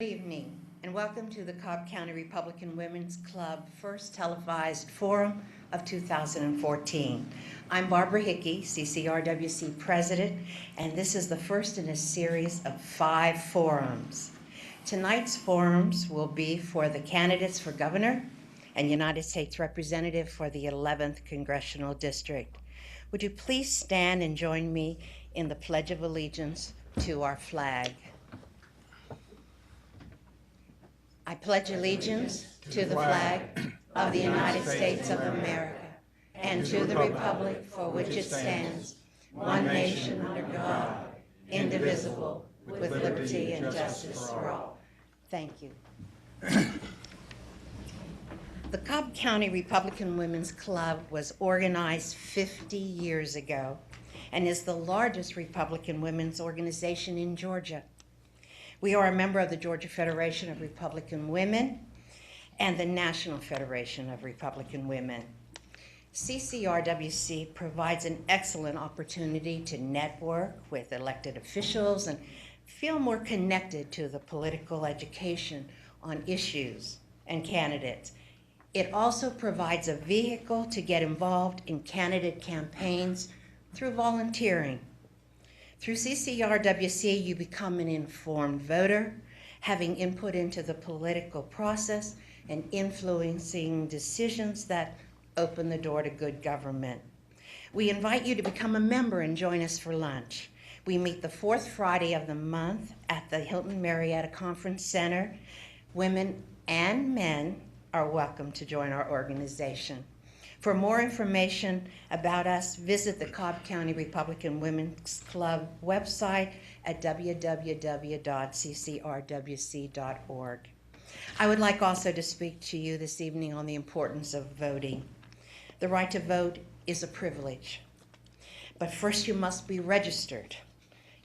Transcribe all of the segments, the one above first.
Good evening, and welcome to the Cobb County Republican Women's Club first televised forum of 2014. I'm Barbara Hickey, CCRWC President, and this is the first in a series of 5 forums. Tonight's forums will be for the candidates for governor and United States Representative for the 11th Congressional District. Would you please stand and join me in the Pledge of Allegiance to our flag? I pledge allegiance to the flag of the United States of America and to the republic for which it stands, one nation under God, indivisible, with liberty and justice for all. Thank you. The Cobb County Republican Women's Club was organized 50 years ago and is the largest Republican women's organization in Georgia. We are a member of the Georgia Federation of Republican Women and the National Federation of Republican Women. CCRWC provides an excellent opportunity to network with elected officials and feel more connected to the political education on issues and candidates. It also provides a vehicle to get involved in candidate campaigns through volunteering. Through CCRWC, you become an informed voter, having input into the political process and influencing decisions that open the door to good government. We invite you to become a member and join us for lunch. We meet the 4th Friday of the month at the Hilton Marietta Conference Center. Women and men are welcome to join our organization. For more information about us, visit the Cobb County Republican Women's Club website at www.ccrwc.org. I would like also to speak to you this evening on the importance of voting. The right to vote is a privilege, but first you must be registered.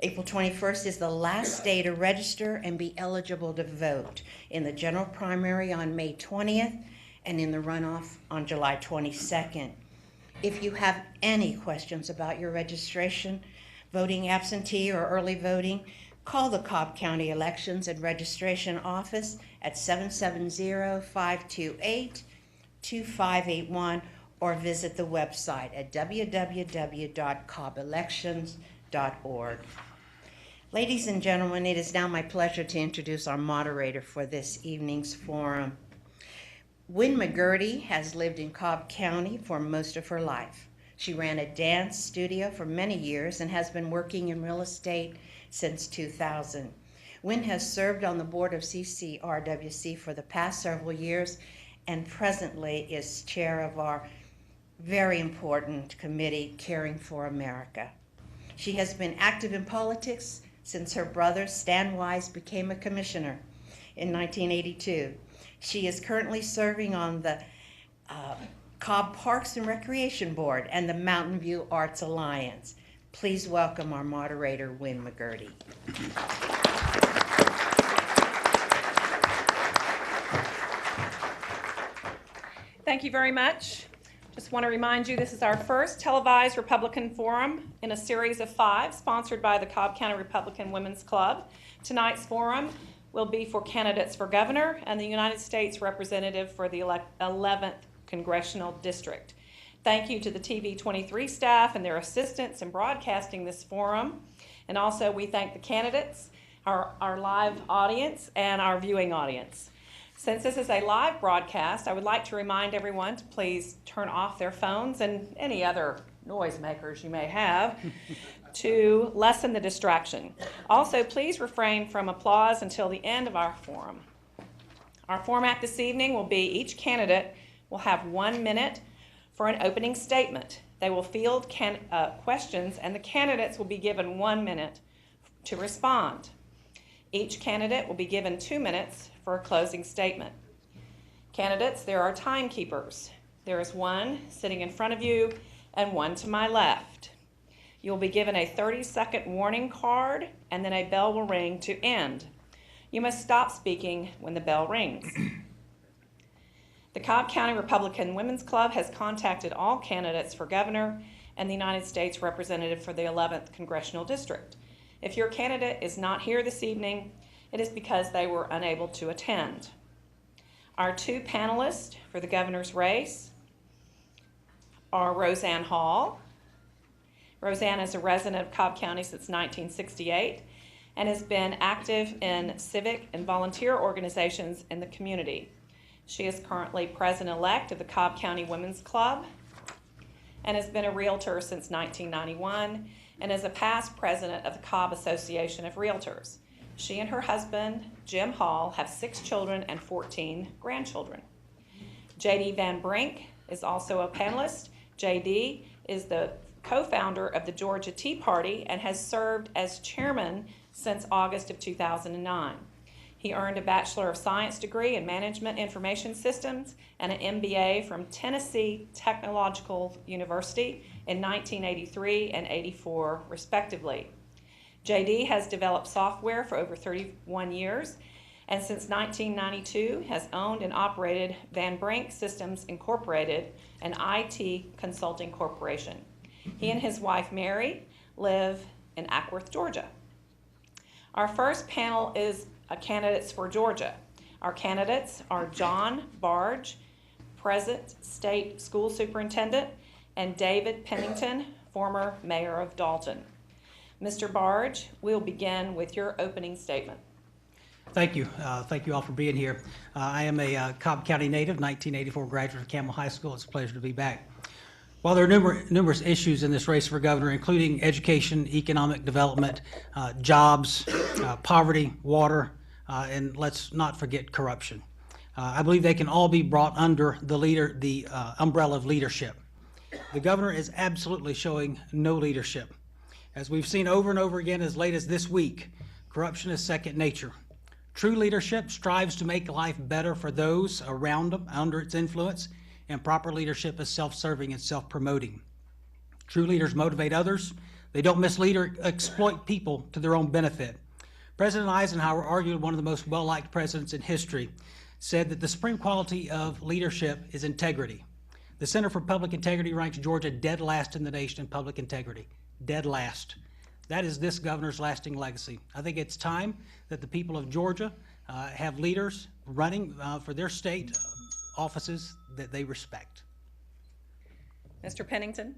April 21st is the last day to register and be eligible to vote in the general primary on May 20th and in the runoff on July 22nd. If you have any questions about your registration, voting absentee or early voting, call the Cobb County Elections and Registration Office at 770-528-2581 or visit the website at www.cobbelections.org. Ladies and gentlemen, it is now my pleasure to introduce our moderator for this evening's forum. Wynn McGurty has lived in Cobb County for most of her life. She ran a dance studio for many years and has been working in real estate since 2000. Wynn has served on the board of CCRWC for the past several years and presently is chair of our very important committee, Caring for America. She has been active in politics since her brother, Stan Wise, became a commissioner in 1982. She is currently serving on the Cobb Parks and Recreation Board and the Mountain View Arts Alliance. Please welcome our moderator, Wynn McGurty. Thank you very much. Just want to remind you this is our first televised Republican Forum in a series of 5 sponsored by the Cobb County Republican Women's Club. Tonight's forum will be for candidates for governor and the United States Representative for the 11th Congressional District. Thank you to the TV 23 staff and their assistants in broadcasting this forum. And also we thank the candidates, our live audience, and our viewing audience. Since this is a live broadcast, I would like to remind everyone to please turn off their phones and any other noisemakers you may have to lessen the distraction. Also, please refrain from applause until the end of our forum. Our format this evening will be each candidate will have 1 minute for an opening statement. They will field questions and the candidates will be given 1 minute to respond. Each candidate will be given 2 minutes for a closing statement. Candidates, there are timekeepers. There is one sitting in front of you and one to my left. You'll be given a 30-second warning card and then a bell will ring to end. You must stop speaking when the bell rings. The Cobb County Republican Women's Club has contacted all candidates for governor and the United States Representative for the 11th Congressional District. If your candidate is not here this evening, it is because they were unable to attend. Our two panelists for the governor's race are Roseanne Hall. Roseanne is a resident of Cobb County since 1968 and has been active in civic and volunteer organizations in the community. She is currently president-elect of the Cobb County Women's Club and has been a realtor since 1991 and is a past president of the Cobb Association of Realtors. She and her husband, Jim Hall, have 6 children and 14 grandchildren. J.D. Van Brink is also a panelist. J.D. is the co-founder of the Georgia Tea Party and has served as chairman since August of 2009. He earned a Bachelor of Science degree in Management Information Systems and an MBA from Tennessee Technological University in 1983 and 84, respectively. JD has developed software for over 31 years and since 1992 has owned and operated Van Brink Systems Incorporated, an IT consulting corporation. He and his wife, Mary, live in Ackworth, Georgia. Our first panel is candidates for Georgia. Our candidates are John Barge, present state school superintendent, and David Pennington, former mayor of Dalton. Mr. Barge, we'll begin with your opening statement. Thank you. Thank you all for being here. I am a Cobb County native, 1984 graduate of Campbell High School. It's a pleasure to be back. While there are numerous issues in this race for governor, including education, economic development, jobs, poverty, water, and let's not forget corruption. I believe they can all be brought under the umbrella of leadership. The governor is absolutely showing no leadership. As we've seen over and over again as late as this week, corruption is second nature. True leadership strives to make life better for those around them under its influence, and proper leadership is self-serving and self-promoting. True leaders motivate others. They don't mislead or exploit people to their own benefit. President Eisenhower, arguably one of the most well-liked presidents in history, said that the supreme quality of leadership is integrity. The Center for Public Integrity ranks Georgia dead last in the nation in public integrity. Dead last. That is this governor's lasting legacy. I think it's time that the people of Georgia have leaders running for their state offices that they respect. Mr. Pennington.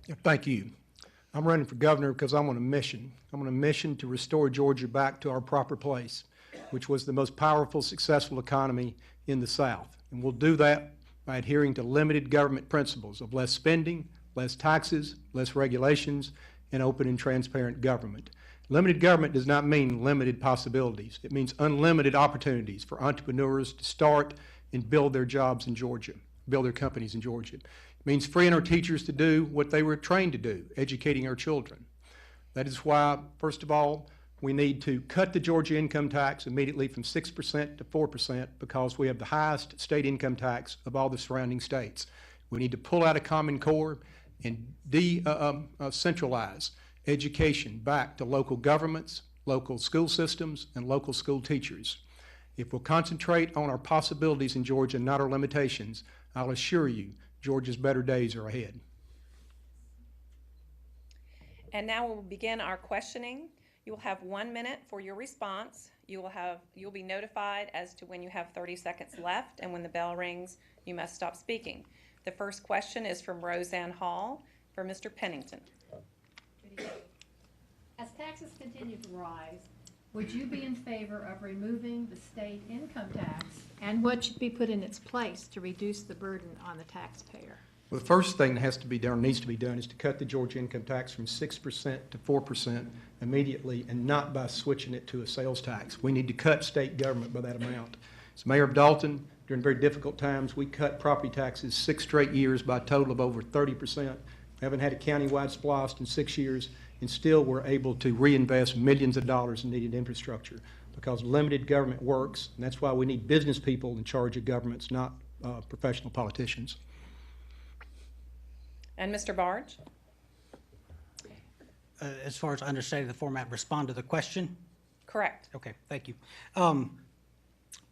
Yeah, thank you. I'm running for governor because I'm on a mission. I'm on a mission to restore Georgia back to our proper place, which was the most powerful, successful economy in the South. And we'll do that by adhering to limited government principles of less spending, less taxes, less regulations, and open and transparent government. Limited government does not mean limited possibilities. It means unlimited opportunities for entrepreneurs to start and build their jobs in Georgia, build their companies in Georgia. It means freeing our teachers to do what they were trained to do, educating our children. That is why, first of all, we need to cut the Georgia income tax immediately from 6% to 4% because we have the highest state income tax of all the surrounding states. We need to pull out a Common Core and decentralize education back to local governments, local school systems, and local school teachers. If we'll concentrate on our possibilities in Georgia, not our limitations, I'll assure you Georgia's better days are ahead. And now we'll begin our questioning. You will have 1 minute for your response. You'll be notified as to when you have 30 seconds left, and when the bell rings, you must stop speaking. The first question is from Roseanne Hall for Mr. Pennington. As taxes continue to rise, would you be in favor of removing the state income tax? And what should be put in its place to reduce the burden on the taxpayer? Well, the first thing that has to be done, needs to be done, is to cut the Georgia income tax from 6% to 4% immediately, and not by switching it to a sales tax. We need to cut state government by that amount. As mayor of Dalton, during very difficult times, we cut property taxes 6 straight years by a total of over 30%. We haven't had a countywide splost in 6 years, and still we're able to reinvest millions of dollars in needed infrastructure because limited government works, and that's why we need business people in charge of governments, not professional politicians. And Mr. Barge? As far as understanding the format, respond to the question? Correct. Okay, thank you.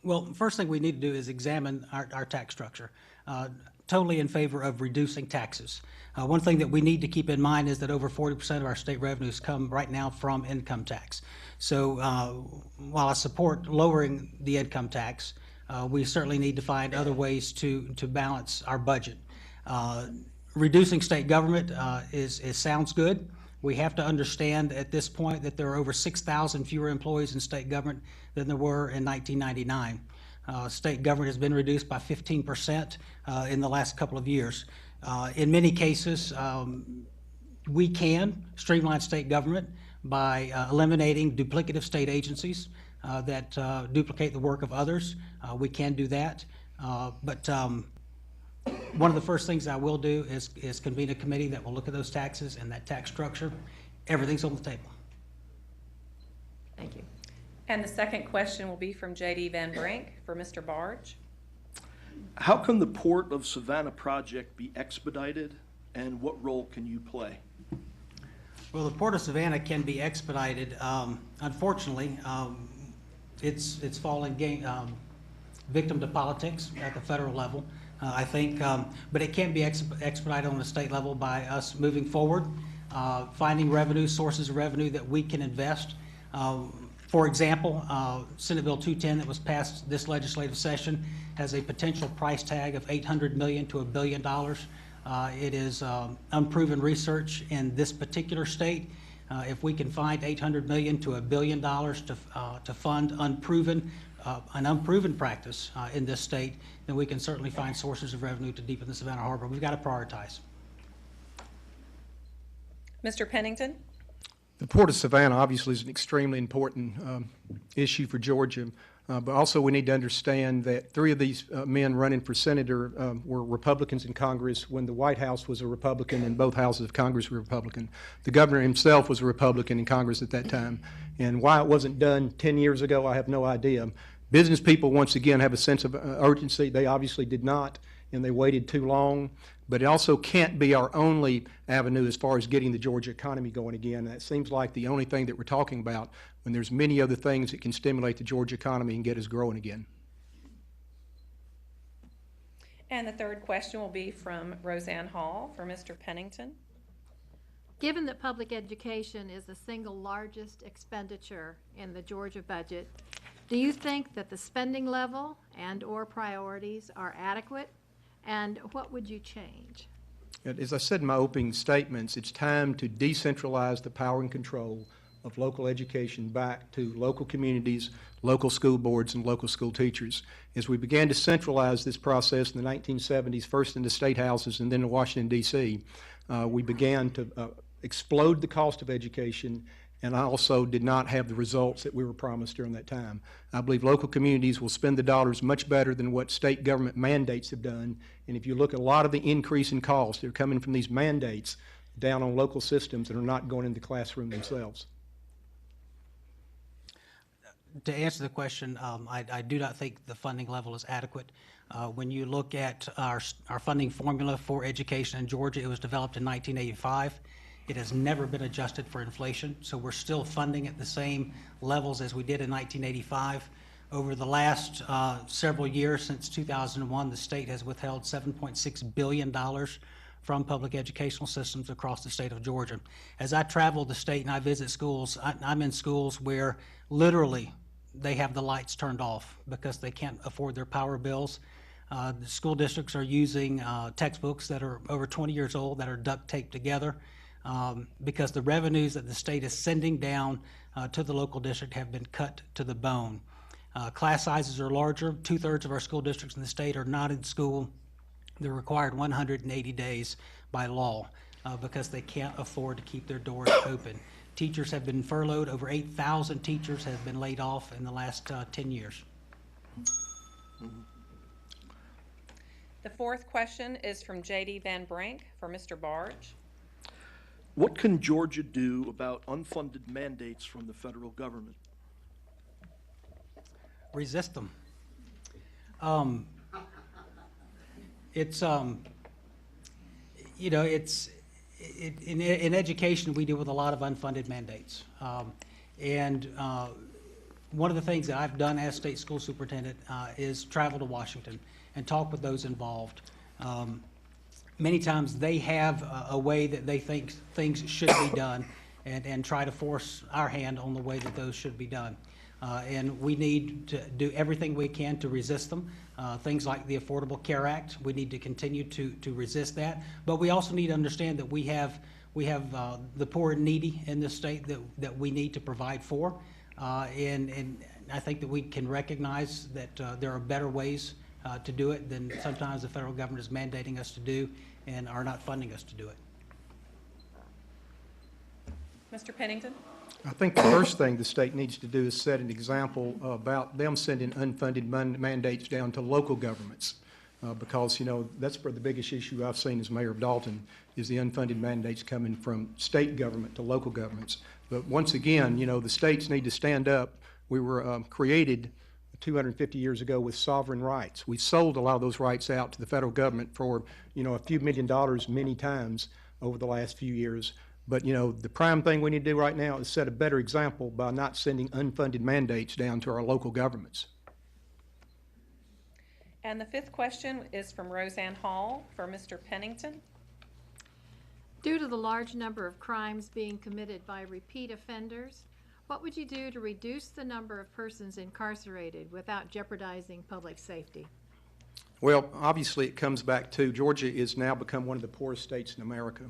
Well, first thing we need to do is examine our tax structure. totally in favor of reducing taxes. One thing that we need to keep in mind is that over 40% of our state revenues come right now from income tax. So while I support lowering the income tax, we certainly need to find other ways to balance our budget. Reducing state government sounds good. We have to understand at this point that there are over 6,000 fewer employees in state government than there were in 1999. State government has been reduced by 15% in the last couple of years. In many cases, we can streamline state government by eliminating duplicative state agencies that duplicate the work of others. We can do that. But one of the first things I will do is convene a committee that will look at those taxes and that tax structure. Everything's on the table. Thank you. And the second question will be from J.D. Van Brink for Mr. Barge. How can the Port of Savannah project be expedited, and what role can you play? Well, the Port of Savannah can be expedited. Unfortunately, it's fallen victim to politics at the federal level, I think. But it can be expedited on the state level by us moving forward, finding sources of revenue that we can invest. For example, Senate Bill 210 that was passed this legislative session has a potential price tag of $800 million to $1 billion. It is unproven research in this particular state. If we can find $800 million to $1 billion to fund an unproven practice in this state, then we can certainly find sources of revenue to deepen the Savannah Harbor. We've got to prioritize. Mr. Pennington? The Port of Savannah obviously is an extremely important issue for Georgia, but also we need to understand that 3 of these men running for senator were Republicans in Congress when the White House was a Republican and both houses of Congress were Republican. The governor himself was a Republican in Congress at that time. And why it wasn't done 10 years ago, I have no idea. Business people, once again, have a sense of urgency. They obviously did not, and they waited too long. But it also can't be our only avenue as far as getting the Georgia economy going again. That seems like the only thing that we're talking about when there's many other things that can stimulate the Georgia economy and get us growing again. And the third question will be from Roseanne Hall for Mr. Pennington. Given that public education is the single largest expenditure in the Georgia budget, do you think that the spending level and/or priorities are adequate? And what would you change? As I said in my opening statements, it's time to decentralize the power and control of local education back to local communities, local school boards, and local school teachers. As we began to centralize this process in the 1970s, first in the state houses and then in Washington, D.C., we began to explode the cost of education, and I also did not have the results that we were promised during that time. I believe local communities will spend the dollars much better than what state government mandates have done, and if you look at a lot of the increase in costs, they're coming from these mandates down on local systems that are not going into the classroom themselves. To answer the question, I do not think the funding level is adequate. When you look at our funding formula for education in Georgia, it was developed in 1985. It has never been adjusted for inflation, so we're still funding at the same levels as we did in 1985. Over the last several years, since 2001, the state has withheld $7.6 billion from public educational systems across the state of Georgia. As I travel the state and I visit schools, I'm in schools where literally they have the lights turned off because they can't afford their power bills. The school districts are using textbooks that are over 20 years old that are duct taped together. Because the revenues that the state is sending down to the local district have been cut to the bone. Class sizes are larger. 2/3 of our school districts in the state are not in school. They're required 180 days by law because they can't afford to keep their doors open. Teachers have been furloughed. Over 8,000 teachers have been laid off in the last 10 years. The fourth question is from J.D. Van Brink for Mr. Barge. What can Georgia do about unfunded mandates from the federal government? Resist them. In education, we deal with a lot of unfunded mandates. One of the things that I've done as state school superintendent is travel to Washington and talk with those involved. Many times they have a way that they think things should be done and try to force our hand on the way that those should be done. And we need to do everything we can to resist them. Things like the Affordable Care Act, we need to continue to resist that. But we also need to understand that we have the poor and needy in this state that we need to provide for. And I think that we can recognize that there are better ways to do it than sometimes the federal government is mandating us to do and are not funding us to do it. Mr. Pennington? I think the first thing the state needs to do is set an example about them sending unfunded mandates down to local governments. Because, you know, that's where the biggest issue I've seen as mayor of Dalton is the unfunded mandates coming from state government to local governments. But once again, you know, the states need to stand up. We were created 250 years ago with sovereign rights. We sold a lot of those rights out to the federal government for, you know, a few $1 million many times over the last few years. But, you know, the prime thing we need to do right now is set a better example by not sending unfunded mandates down to our local governments. And the fifth question is from Roseanne Hall for Mr. Pennington. Due to the large number of crimes being committed by repeat offenders, what would you do to reduce the number of persons incarcerated without jeopardizing public safety? Well, obviously it comes back to Georgia is now become one of the poorest states in America.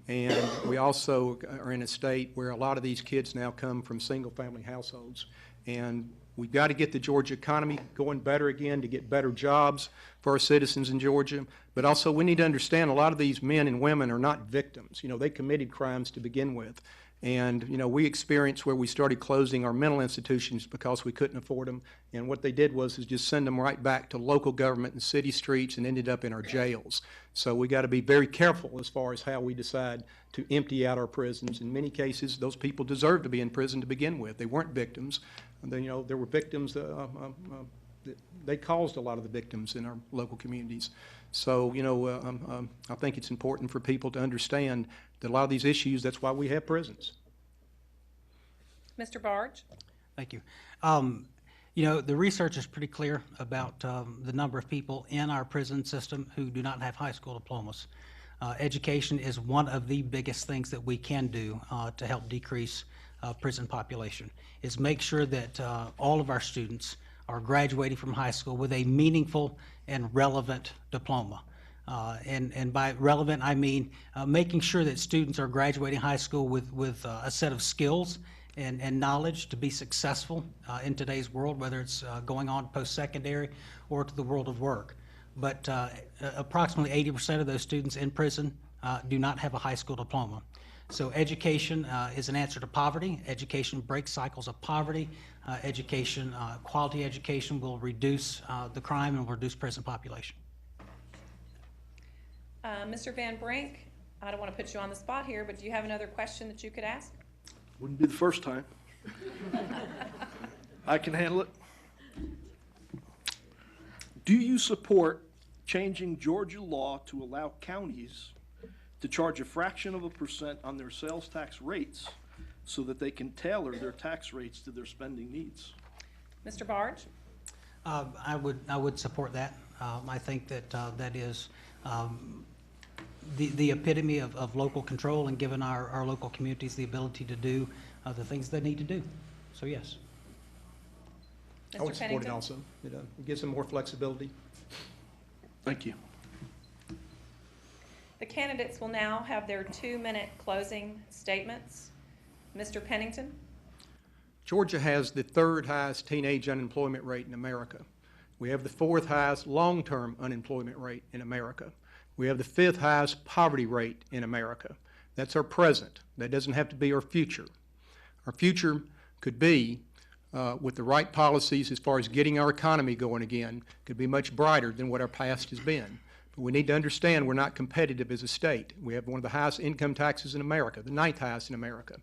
And we also are in a state where a lot of these kids now come from single-family households. And we've got to get the Georgia economy going better again to get better jobs for our citizens in Georgia. But also we need to understand a lot of these men and women are not victims. You know, they committed crimes to begin with. And, you know, we experienced where we started closing our mental institutions because we couldn't afford them. And what they did was just send them right back to local government and city streets and ended up in our jails. So we got to be very careful as far as how we decide to empty out our prisons. In many cases, those people deserve to be in prison to begin with. They weren't victims. And then, you know, there were victims. They caused a lot of the victims in our local communities. So, you know, I think it's important for people to understand that a lot of these issues, that's why we have prisons. Mr. Barge? Thank you. You know, the research is pretty clear about the number of people in our prison system who do not have high school diplomas. Education is one of the biggest things that we can do to help decrease prison population, is make sure that all of our students are graduating from high school with a meaningful and relevant diploma. And by relevant, I mean making sure that students are graduating high school with a set of skills and knowledge to be successful in today's world, whether it's going on post-secondary or to the world of work. But approximately 80% of those students in prison do not have a high school diploma. So education is an answer to poverty. Education breaks cycles of poverty. Quality education will reduce the crime and will reduce prison population. Mr. Van Brink, I don't want to put you on the spot here, but do you have another question that you could ask? Wouldn't be the first time. I can handle it. Do you support changing Georgia law to allow counties to charge a fraction of a % on their sales tax rates so that they can tailor their tax rates to their spending needs? Mr. Barge? I would support that. I think that that is the epitome of local control and giving our local communities the ability to do the things they need to do. So yes. I would support it also. It gives them more flexibility. Thank you. The candidates will now have their 2-minute closing statements. Mr. Pennington? Georgia has the 3rd highest teenage unemployment rate in America. We have the 4th highest long-term unemployment rate in America. We have the 5th highest poverty rate in America. That's our present. That doesn't have to be our future. Our future could be, with the right policies as far as getting our economy going again, could be much brighter than what our past has been. But we need to understand we're not competitive as a state. We have one of the highest income taxes in America, the 9th highest in America.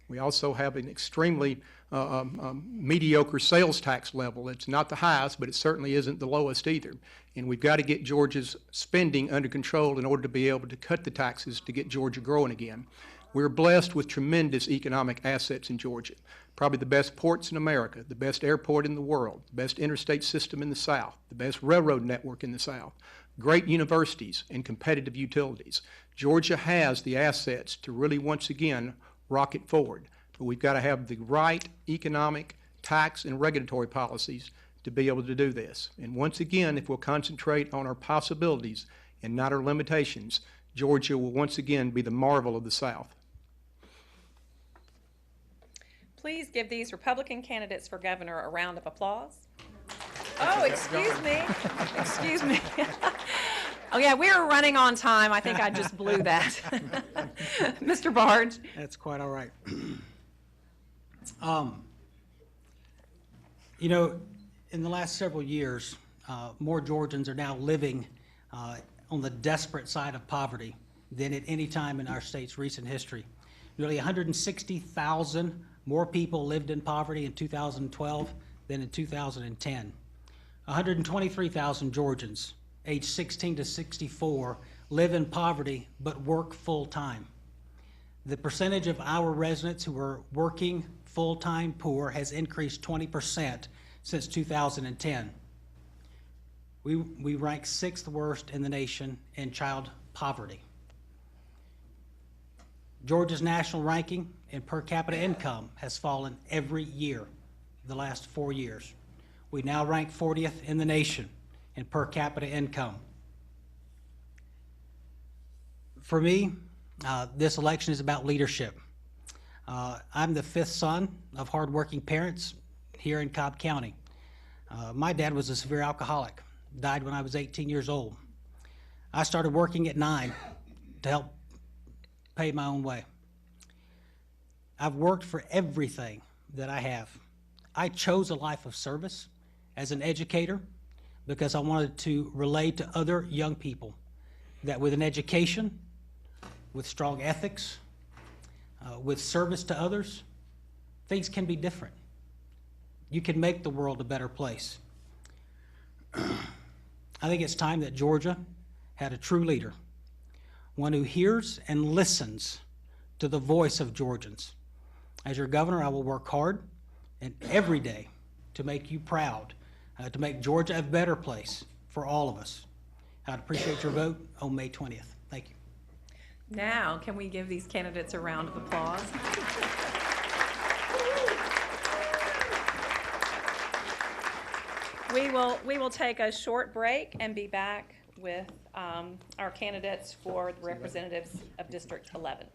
We also have an extremely mediocre sales tax level. It's not the highest, but it certainly isn't the lowest either. And we've got to get Georgia's spending under control in order to be able to cut the taxes to get Georgia growing again. We're blessed with tremendous economic assets in Georgia. Probably the best ports in America, the best airport in the world, the best interstate system in the South, the best railroad network in the South. great universities, and competitive utilities. Georgia has the assets to really once again rocket forward, but we've got to have the right economic, tax, and regulatory policies to be able to do this. And once again, if we'll concentrate on our possibilities and not our limitations, Georgia will once again be the marvel of the South. Please give these Republican candidates for governor a round of applause. Oh, excuse me. Excuse me. Oh, yeah, we were running on time. I think I just blew that. Mr. Barge. That's quite all right. You know, in the last several years, more Georgians are now living on the desperate side of poverty than at any time in our state's recent history. Nearly 160,000 more people lived in poverty in 2012 than in 2010. 123,000 Georgians aged 16 to 64 live in poverty but work full-time. The percentage of our residents who are working full-time poor has increased 20% since 2010. We rank 6th worst in the nation in child poverty. Georgia's national ranking in per capita income has fallen every year the last 4 years. We now rank 40th in the nation in per capita income. For me, this election is about leadership. I'm the 5th son of hardworking parents here in Cobb County. My dad was a severe alcoholic, died when I was 18 years old. I started working at 9 to help pay my own way. I've worked for everything that I have. I chose a life of service as an educator because I wanted to relate to other young people that with an education, with strong ethics, with service to others, things can be different. You can make the world a better place. I think it's time that Georgia had a true leader, one who hears and listens to the voice of Georgians. As your governor, I will work hard and every day to make you proud, to make Georgia a better place for all of us. I'd appreciate your vote on May 20th. Thank you. Now, can we give these candidates a round of applause? We will take a short break and be back with our candidates for the representatives of District 11.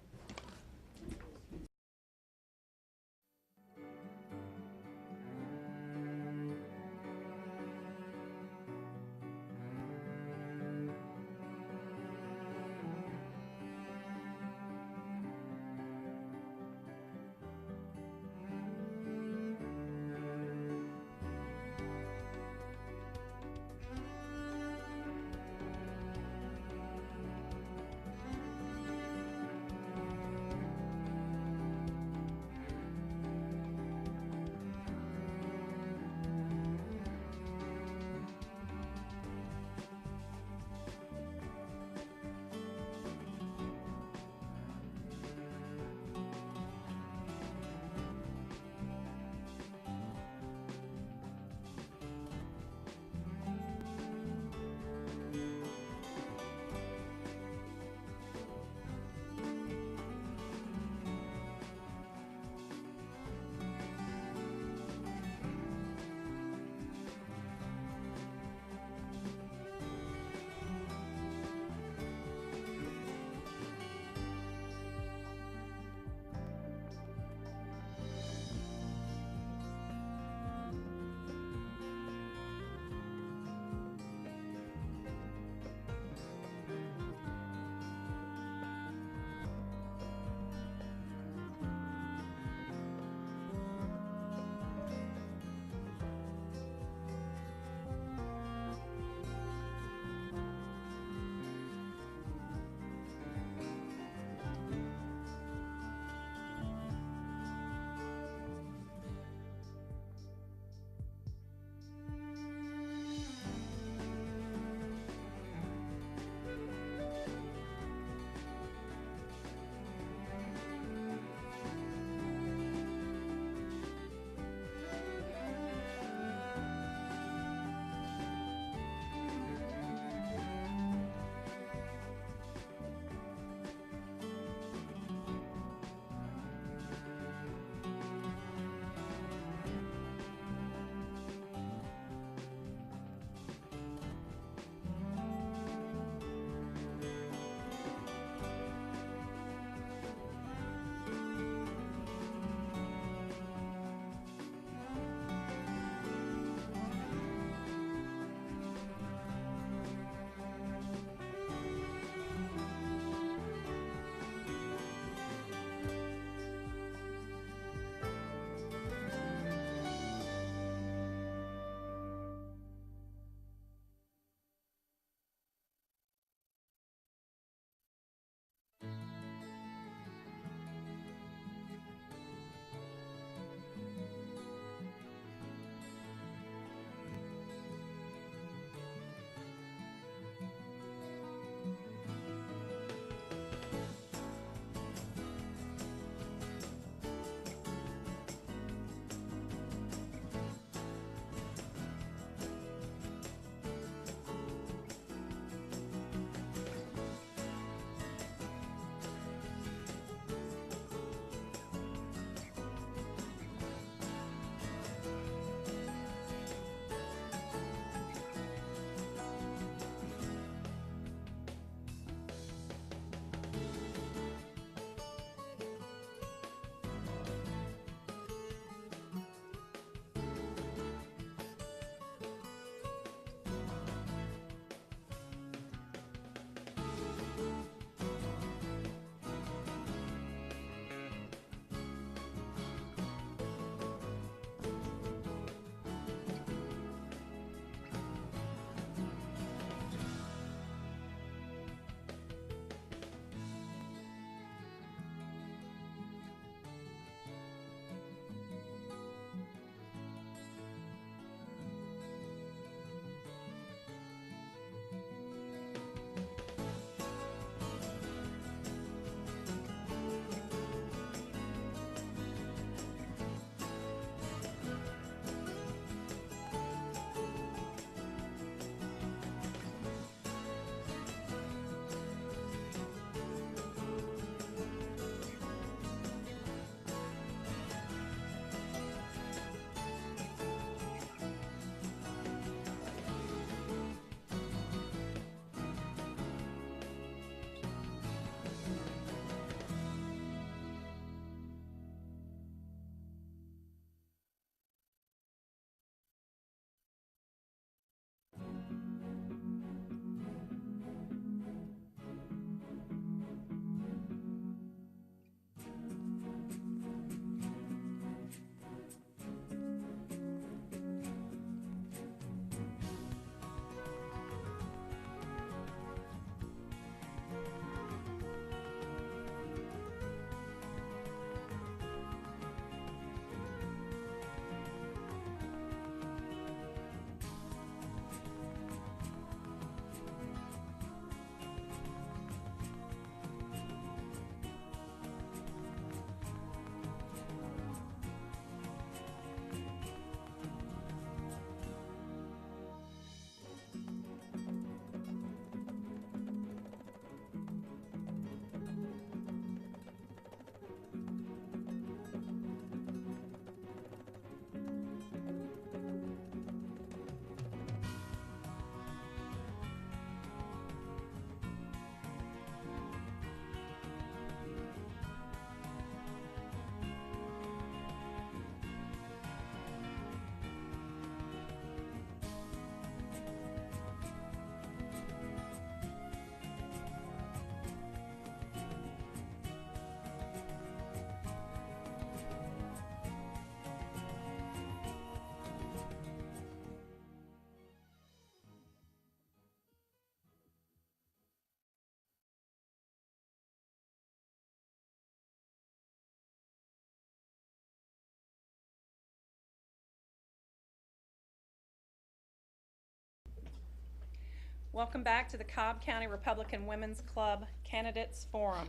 Welcome back to the Cobb County Republican Women's Club Candidates Forum.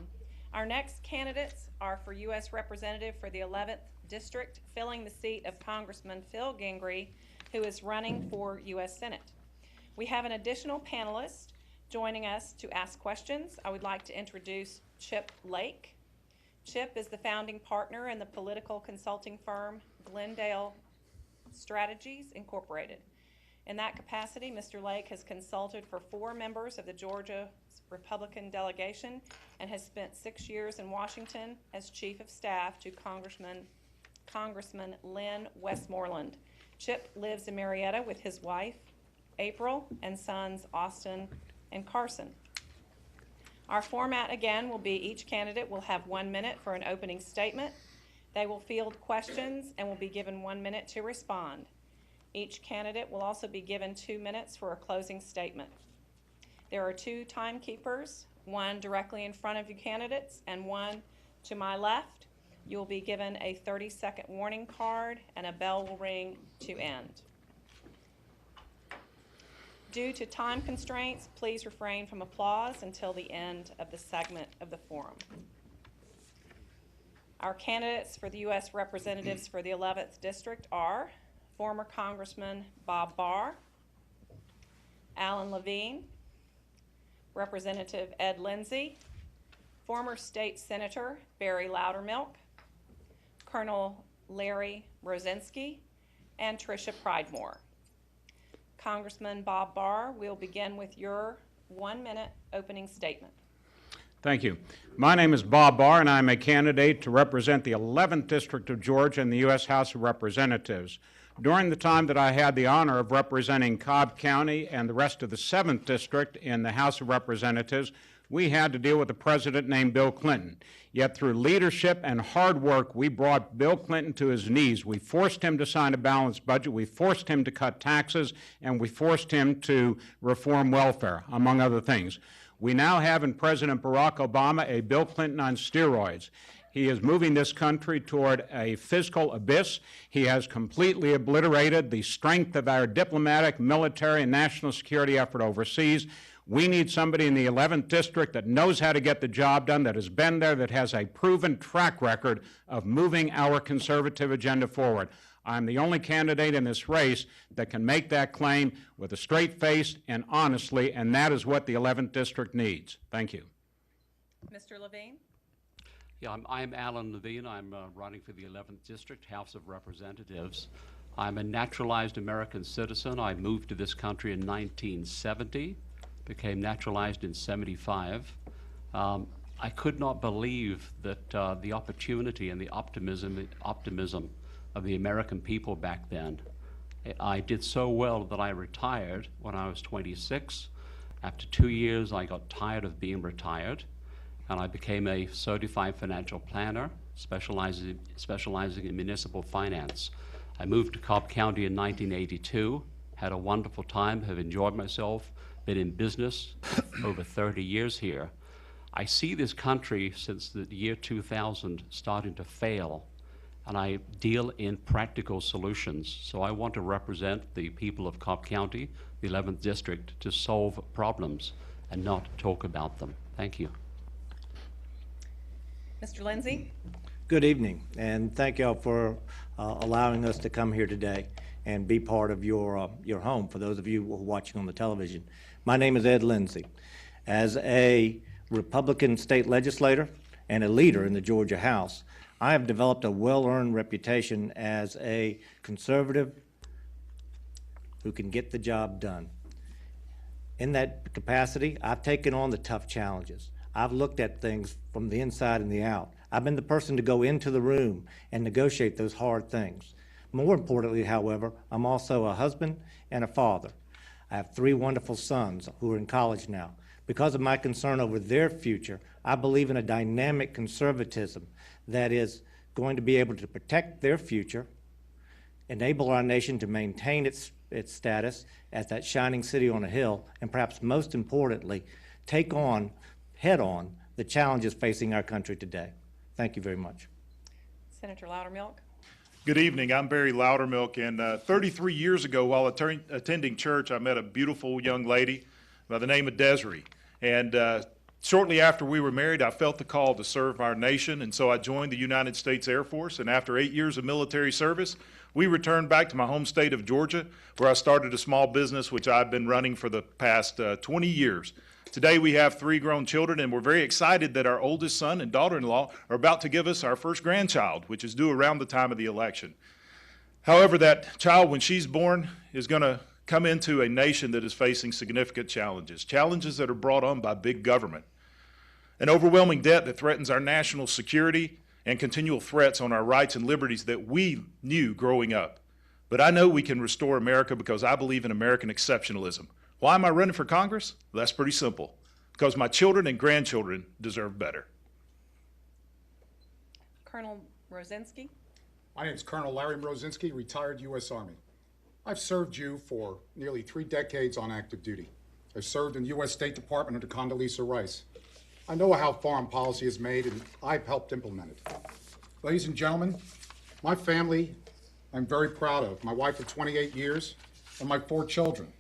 Our next candidates are for U.S. Representative for the 11th District, filling the seat of Congressman Phil Gingrey, who is running for U.S. Senate. We have an additional panelist joining us to ask questions. I would like to introduce Chip Lake. Chip is the founding partner in the political consulting firm Glendale Strategies Incorporated. In that capacity, Mr. Lake has consulted for 4 members of the Georgia Republican delegation and has spent 6 years in Washington as Chief of Staff to Congressman Len Westmoreland. Chip lives in Marietta with his wife, April, and sons, Austin and Carson. Our format again will be each candidate will have 1 minute for an opening statement. They will field questions and will be given 1 minute to respond. Each candidate will also be given 2 minutes for a closing statement. There are 2 timekeepers, one directly in front of you candidates and one to my left. You will be given a 30-second warning card and a bell will ring to end. Due to time constraints, please refrain from applause until the end of the segment of the forum. Our candidates for the U.S. Representatives for the 11th District are former Congressman Bob Barr, Alan Levene, Representative Ed Lindsey, former State Senator Barry Loudermilk, Colonel Larry Mrozinski, and Trisha Pridemore. Congressman Bob Barr, we'll begin with your 1-minute opening statement. Thank you. My name is Bob Barr, and I'm a candidate to represent the 11th District of Georgia in the U.S. House of Representatives. During the time that I had the honor of representing Cobb County and the rest of the 7th District in the House of Representatives, we had to deal with a president named Bill Clinton. Yet through leadership and hard work, we brought Bill Clinton to his knees. We forced him to sign a balanced budget, we forced him to cut taxes, and we forced him to reform welfare, among other things. We now have in President Barack Obama a Bill Clinton on steroids. He is moving this country toward a fiscal abyss. He has completely obliterated the strength of our diplomatic, military, and national security effort overseas. We need somebody in the 11th District that knows how to get the job done, that has been there, that has a proven track record of moving our conservative agenda forward. I'm the only candidate in this race that can make that claim with a straight face and honestly, and that is what the 11th District needs. Thank you. Mr. Levene? Yeah, I'm Alan Levene. I'm running for the 11th District, House of Representatives. I'm a naturalized American citizen. I moved to this country in 1970, became naturalized in 75. I could not believe that the opportunity and the optimism of the American people back then. I did so well that I retired when I was 26. After 2 years, I got tired of being retired, and I became a certified financial planner, specializing in municipal finance. I moved to Cobb County in 1982, had a wonderful time, have enjoyed myself, been in business over 30 years here. I see this country since the year 2000 starting to fail, and I deal in practical solutions. So I want to represent the people of Cobb County, the 11th District, to solve problems and not talk about them. Thank you. Mr. Lindsey? Good evening, and thank y'all for allowing us to come here today and be part of your home, for those of you who are watching on the television. My name is Ed Lindsey. As a Republican state legislator and a leader in the Georgia House, I have developed a well-earned reputation as a conservative who can get the job done. In that capacity, I've taken on the tough challenges. I've looked at things from the inside and the out. I've been the person to go into the room and negotiate those hard things. More importantly, however, I'm also a husband and a father. I have 3 wonderful sons who are in college now. Because of my concern over their future, I believe in a dynamic conservatism that is going to be able to protect their future, enable our nation to maintain its status as that shining city on a hill, and perhaps most importantly, take on head-on the challenges facing our country today. Thank you very much. Senator Loudermilk? Good evening. I'm Barry Loudermilk, and 33 years ago, while attending church, I met a beautiful young lady by the name of Desiree. And shortly after we were married, I felt the call to serve our nation, and so I joined the United States Air Force. And after 8 years of military service, we returned back to my home state of Georgia, where I started a small business which I've been running for the past 20 years. Today we have 3 grown children, and we're very excited that our oldest son and daughter-in-law are about to give us our first grandchild, which is due around the time of the election. However, that child, when she's born, is going to come into a nation that is facing significant challenges that are brought on by big government. An overwhelming debt that threatens our national security and continual threats on our rights and liberties that we knew growing up. But I know we can restore America because I believe in American exceptionalism. Why am I running for Congress? Well, that's pretty simple. Because my children and grandchildren deserve better. Colonel Mrozinski. My name is Colonel Larry Mrozinski, retired U.S. Army. I've served you for nearly 3 decades on active duty. I served in the U.S. State Department under Condoleezza Rice. I know how foreign policy is made, and I've helped implement it. Ladies and gentlemen, my family I'm very proud of. My wife of 28 years and my 4 children,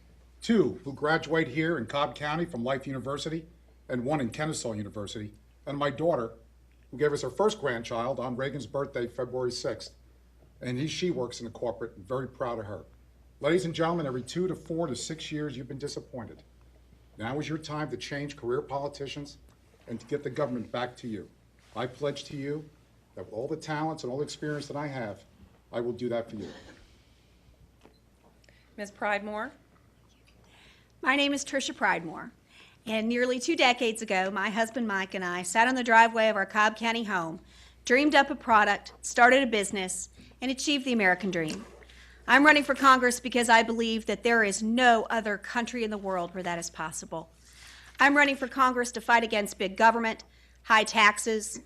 2 who graduate here in Cobb County from Life University and 1 in Kennesaw University, and my daughter who gave us her first grandchild on Reagan's birthday, February 6th. And she works in the corporate, and very proud of her. Ladies and gentlemen, every 2 to 4 to 6 years you've been disappointed. Now is your time to change career politicians and to get the government back to you. I pledge to you that with all the talents and all the experience that I have, I will do that for you. Ms. Pridemore. My name is Trisha Pridemore, and nearly 2 decades ago, my husband Mike and I sat on the driveway of our Cobb County home, dreamed up a product, started a business, and achieved the American dream. I'm running for Congress because I believe that there is no other country in the world where that is possible. I'm running for Congress to fight against big government, high taxes,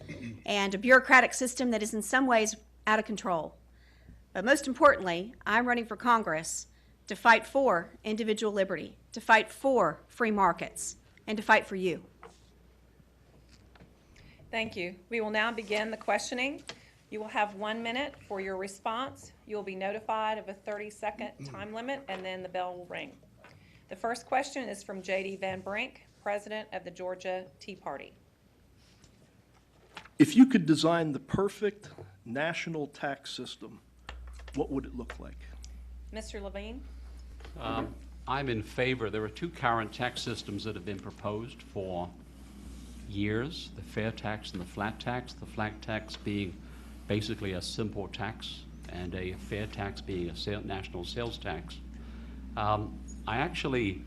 and a bureaucratic system that is in some ways out of control. But most importantly, I'm running for Congress to fight for individual liberty, to fight for free markets, and to fight for you. Thank you. We will now begin the questioning. You will have 1 minute for your response. You will be notified of a 30-second time limit, and then the bell will ring. The first question is from J.D. Van Brink, President of the Georgia Tea Party. If you could design the perfect national tax system, what would it look like? Mr. Levene? I'm in favor. There are 2 current tax systems that have been proposed for years, the fair tax and the flat tax. The flat tax being basically a simple tax and a fair tax being a national sales tax. I actually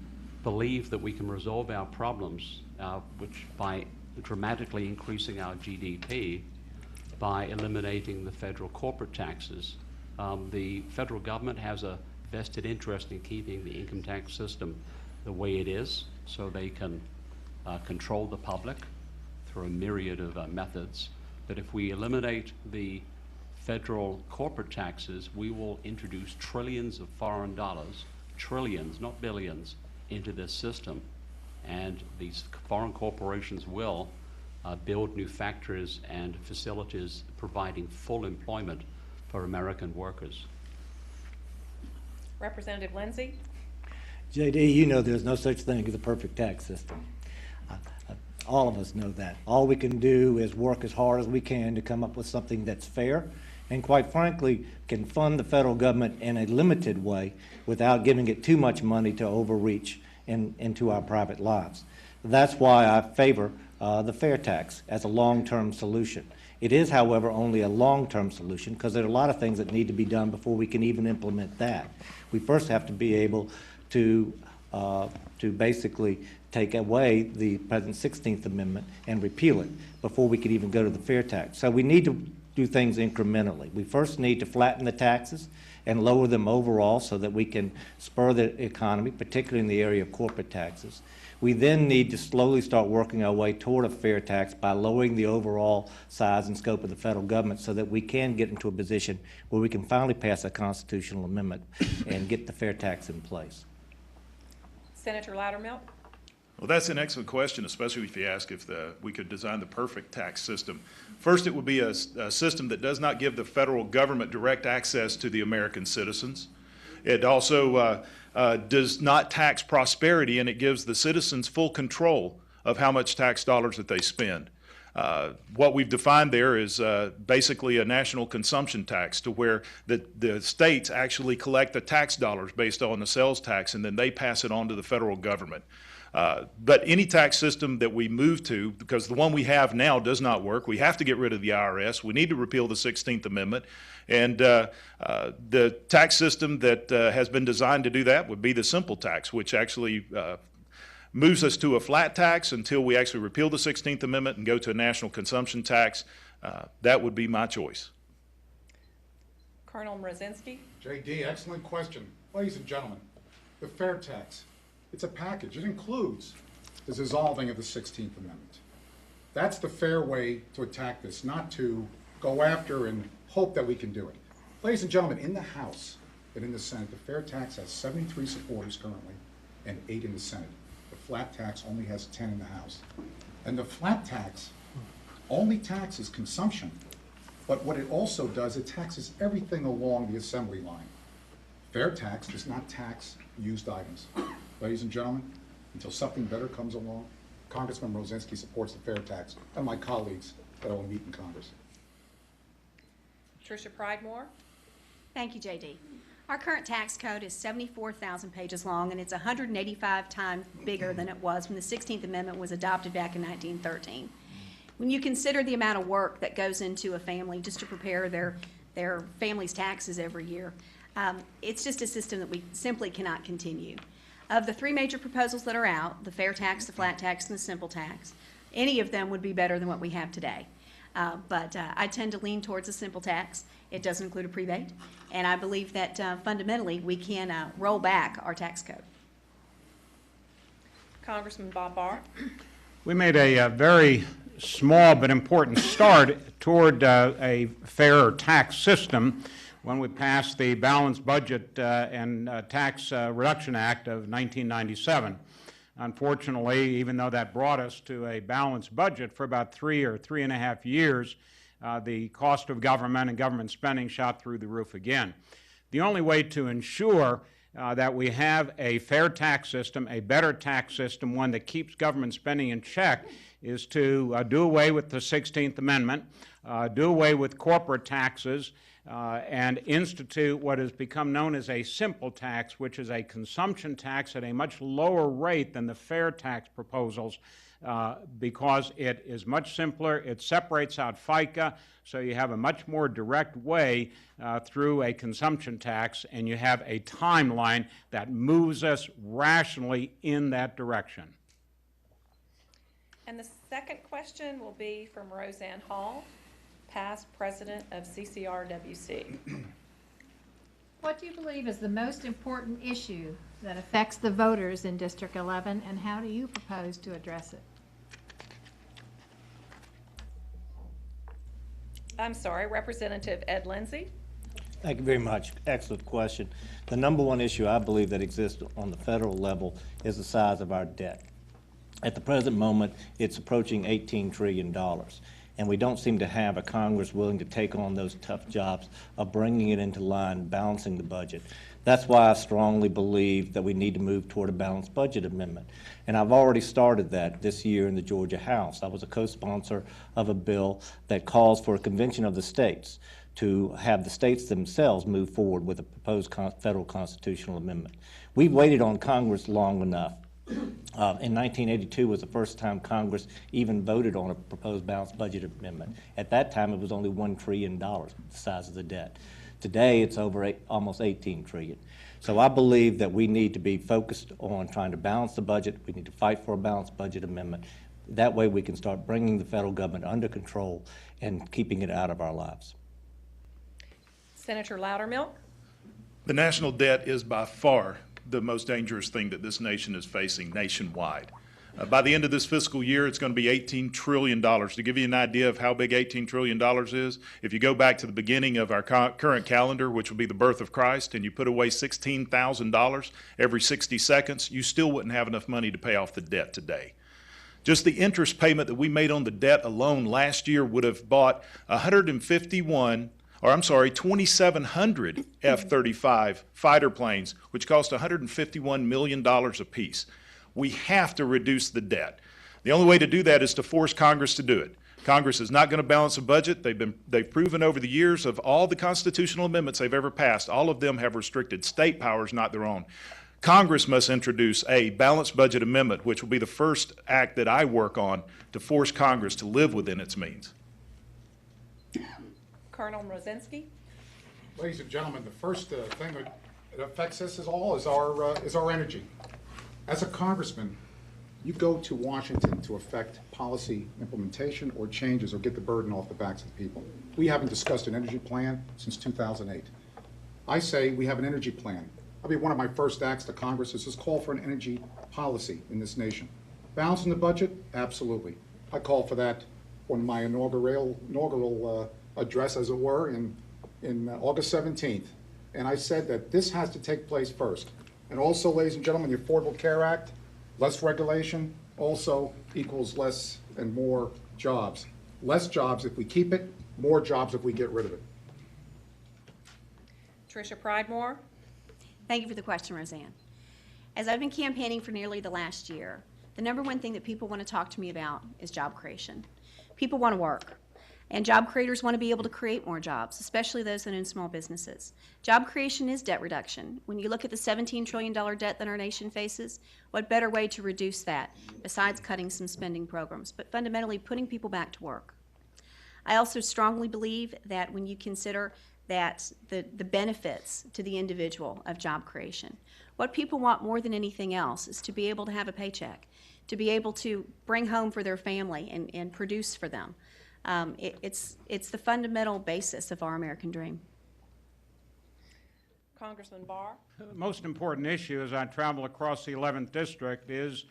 believe that we can resolve our problems which by dramatically increasing our GDP by eliminating the federal corporate taxes. The federal government has a vested interest in keeping the income tax system the way it is so they can control the public through a myriad of methods. But if we eliminate the federal corporate taxes, we will introduce trillions of foreign dollars, trillions, not billions, into this system. And these foreign corporations will build new factories and facilities providing full employment for American workers. Representative Lindsey? JD, you know there's no such thing as a perfect tax system. All of us know that. All we can do is work as hard as we can to come up with something that's fair and, quite frankly, can fund the federal government in a limited way without giving it too much money to overreach into our private lives. That's why I favor the fair tax as a long-term solution. It is, however, only a long-term solution because there are a lot of things that need to be done before we can even implement that. We first have to be able to basically take away the President's 16th Amendment and repeal it before we could even go to the fair tax. So we need to do things incrementally. We first need to flatten the taxes and lower them overall so that we can spur the economy, particularly in the area of corporate taxes. We then need to slowly start working our way toward a fair tax by lowering the overall size and scope of the federal government so that we can get into a position where we can finally pass a constitutional amendment and get the fair tax in place. Senator Loudermilk? Well, that's an excellent question, especially if you ask if we could design the perfect tax system. First, it would be a system that does not give the federal government direct access to the American citizens. It also does not tax prosperity, and it gives the citizens full control of how much tax dollars that they spend. What we've defined there is basically a national consumption tax, to where the states actually collect the tax dollars based on the sales tax, and then they pass it on to the federal government. But any tax system that we move to, because the one we have now does not work, we have to get rid of the IRS. We need to repeal the 16th Amendment. And the tax system that has been designed to do that would be the simple tax, which actually moves us to a flat tax until we actually repeal the 16th Amendment and go to a national consumption tax. That would be my choice. Colonel Mrozinski. JD, excellent question. Ladies and gentlemen, the fair tax, it's a package. It includes the dissolving of the 16th Amendment. That's the fair way to attack this, not to go after and hope that we can do it. Ladies and gentlemen, in the House and in the Senate, the fair tax has 73 supporters currently and 8 in the Senate. The flat tax only has 10 in the House. And the flat tax only taxes consumption, but what it also does, it taxes everything along the assembly line. Fair tax does not tax used items. Ladies and gentlemen, until something better comes along, Congressman Mrozinski supports the fair tax, and my colleagues that I will meet in Congress. Trisha Pridemore. Thank you, JD. Our current tax code is 74,000 pages long, and it's 185 times bigger than it was when the 16th Amendment was adopted back in 1913. When you consider the amount of work that goes into a family just to prepare their family's taxes every year, it's just a system that we simply cannot continue. Of the 3 major proposals that are out, the fair tax, the flat tax, and the simple tax, any of them would be better than what we have today. But I tend to lean towards a simple tax. It doesn't include a prebate, and I believe that fundamentally we can roll back our tax code. Congressman Bob Barr. We made a very small but important start toward a fairer tax system when we passed the Balanced Budget and Tax Reduction Act of 1997. Unfortunately, even though that brought us to a balanced budget for about 3 or 3.5 years, the cost of government and government spending shot through the roof again. The only way to ensure that we have a fair tax system, a better tax system, one that keeps government spending in check, is to do away with the 16th Amendment, do away with corporate taxes, and institute what has become known as a simple tax, which is a consumption tax at a much lower rate than the fair tax proposals, because it is much simpler. It separates out FICA, so you have a much more direct way through a consumption tax, and you have a timeline that moves us rationally in that direction. And the second question will be from Roseanne Hall, past president of CCRWC. What do you believe is the most important issue that affects the voters in District 11, and how do you propose to address it? I'm sorry, Representative Ed Lindsey. Thank you very much. Excellent question. The number one issue I believe that exists on the federal level is the size of our debt. At the present moment, it's approaching $18 trillion. And we don't seem to have a Congress willing to take on those tough jobs of bringing it into line, balancing the budget. That's why I strongly believe that we need to move toward a balanced budget amendment. And I've already started that this year in the Georgia House. I was a co-sponsor of a bill that calls for a convention of the states to have the states themselves move forward with a proposed federal constitutional amendment. We've waited on Congress long enough. In 1982 was the first time Congress even voted on a proposed balanced budget amendment. At that time, it was only $1 trillion, the size of the debt. Today, it's over almost $18 trillion. So I believe that we need to be focused on trying to balance the budget. We need to fight for a balanced budget amendment. That way, we can start bringing the federal government under control and keeping it out of our lives. Senator Loudermilk. The national debt is by far the most dangerous thing that this nation is facing nationwide. By the end of this fiscal year, it's going to be $18 trillion. To give you an idea of how big $18 trillion is, if you go back to the beginning of our current calendar, which would be the birth of Christ, and you put away $16,000 every 60 seconds, you still wouldn't have enough money to pay off the debt today. Just the interest payment that we made on the debt alone last year would have bought 151 2,700 F-35 fighter planes, which cost $151 million apiece. We have to reduce the debt. The only way to do that is to force Congress to do it. Congress is not going to balance a budget. They've proven over the years of all the constitutional amendments they've ever passed, all of them have restricted state powers, not their own. Congress must introduce a balanced budget amendment, which will be the first act that I work on to force Congress to live within its means. Colonel Mrozinski. Ladies and gentlemen, the first thing that affects us all is our energy. As a congressman, you go to Washington to affect policy implementation or changes or get the burden off the backs of the people. We haven't discussed an energy plan since 2008. I say we have an energy plan. One of my first acts to Congress is just call for an energy policy in this nation. Balancing the budget? Absolutely. I called for that on my inaugural address, as it were, in August 17th. And I said that this has to take place first. And also, ladies and gentlemen, the Affordable Care Act, less regulation also equals less and more jobs. Less jobs if we keep it, more jobs if we get rid of it. Trisha Pridemore. Thank you for the question, Roseanne. As I've been campaigning for nearly the last year, the number one thing that people want to talk to me about is job creation. People want to work, and job creators want to be able to create more jobs, especially those that own small businesses. Job creation is debt reduction. When you look at the $17 trillion debt that our nation faces, what better way to reduce that besides cutting some spending programs, but fundamentally putting people back to work. I also strongly believe that when you consider that the benefits to the individual of job creation, what people want more than anything else is to be able to have a paycheck, to be able to bring home for their family and produce for them. It's the fundamental basis of our American dream. Congressman Barr. The most important issue as I travel across the 11th District is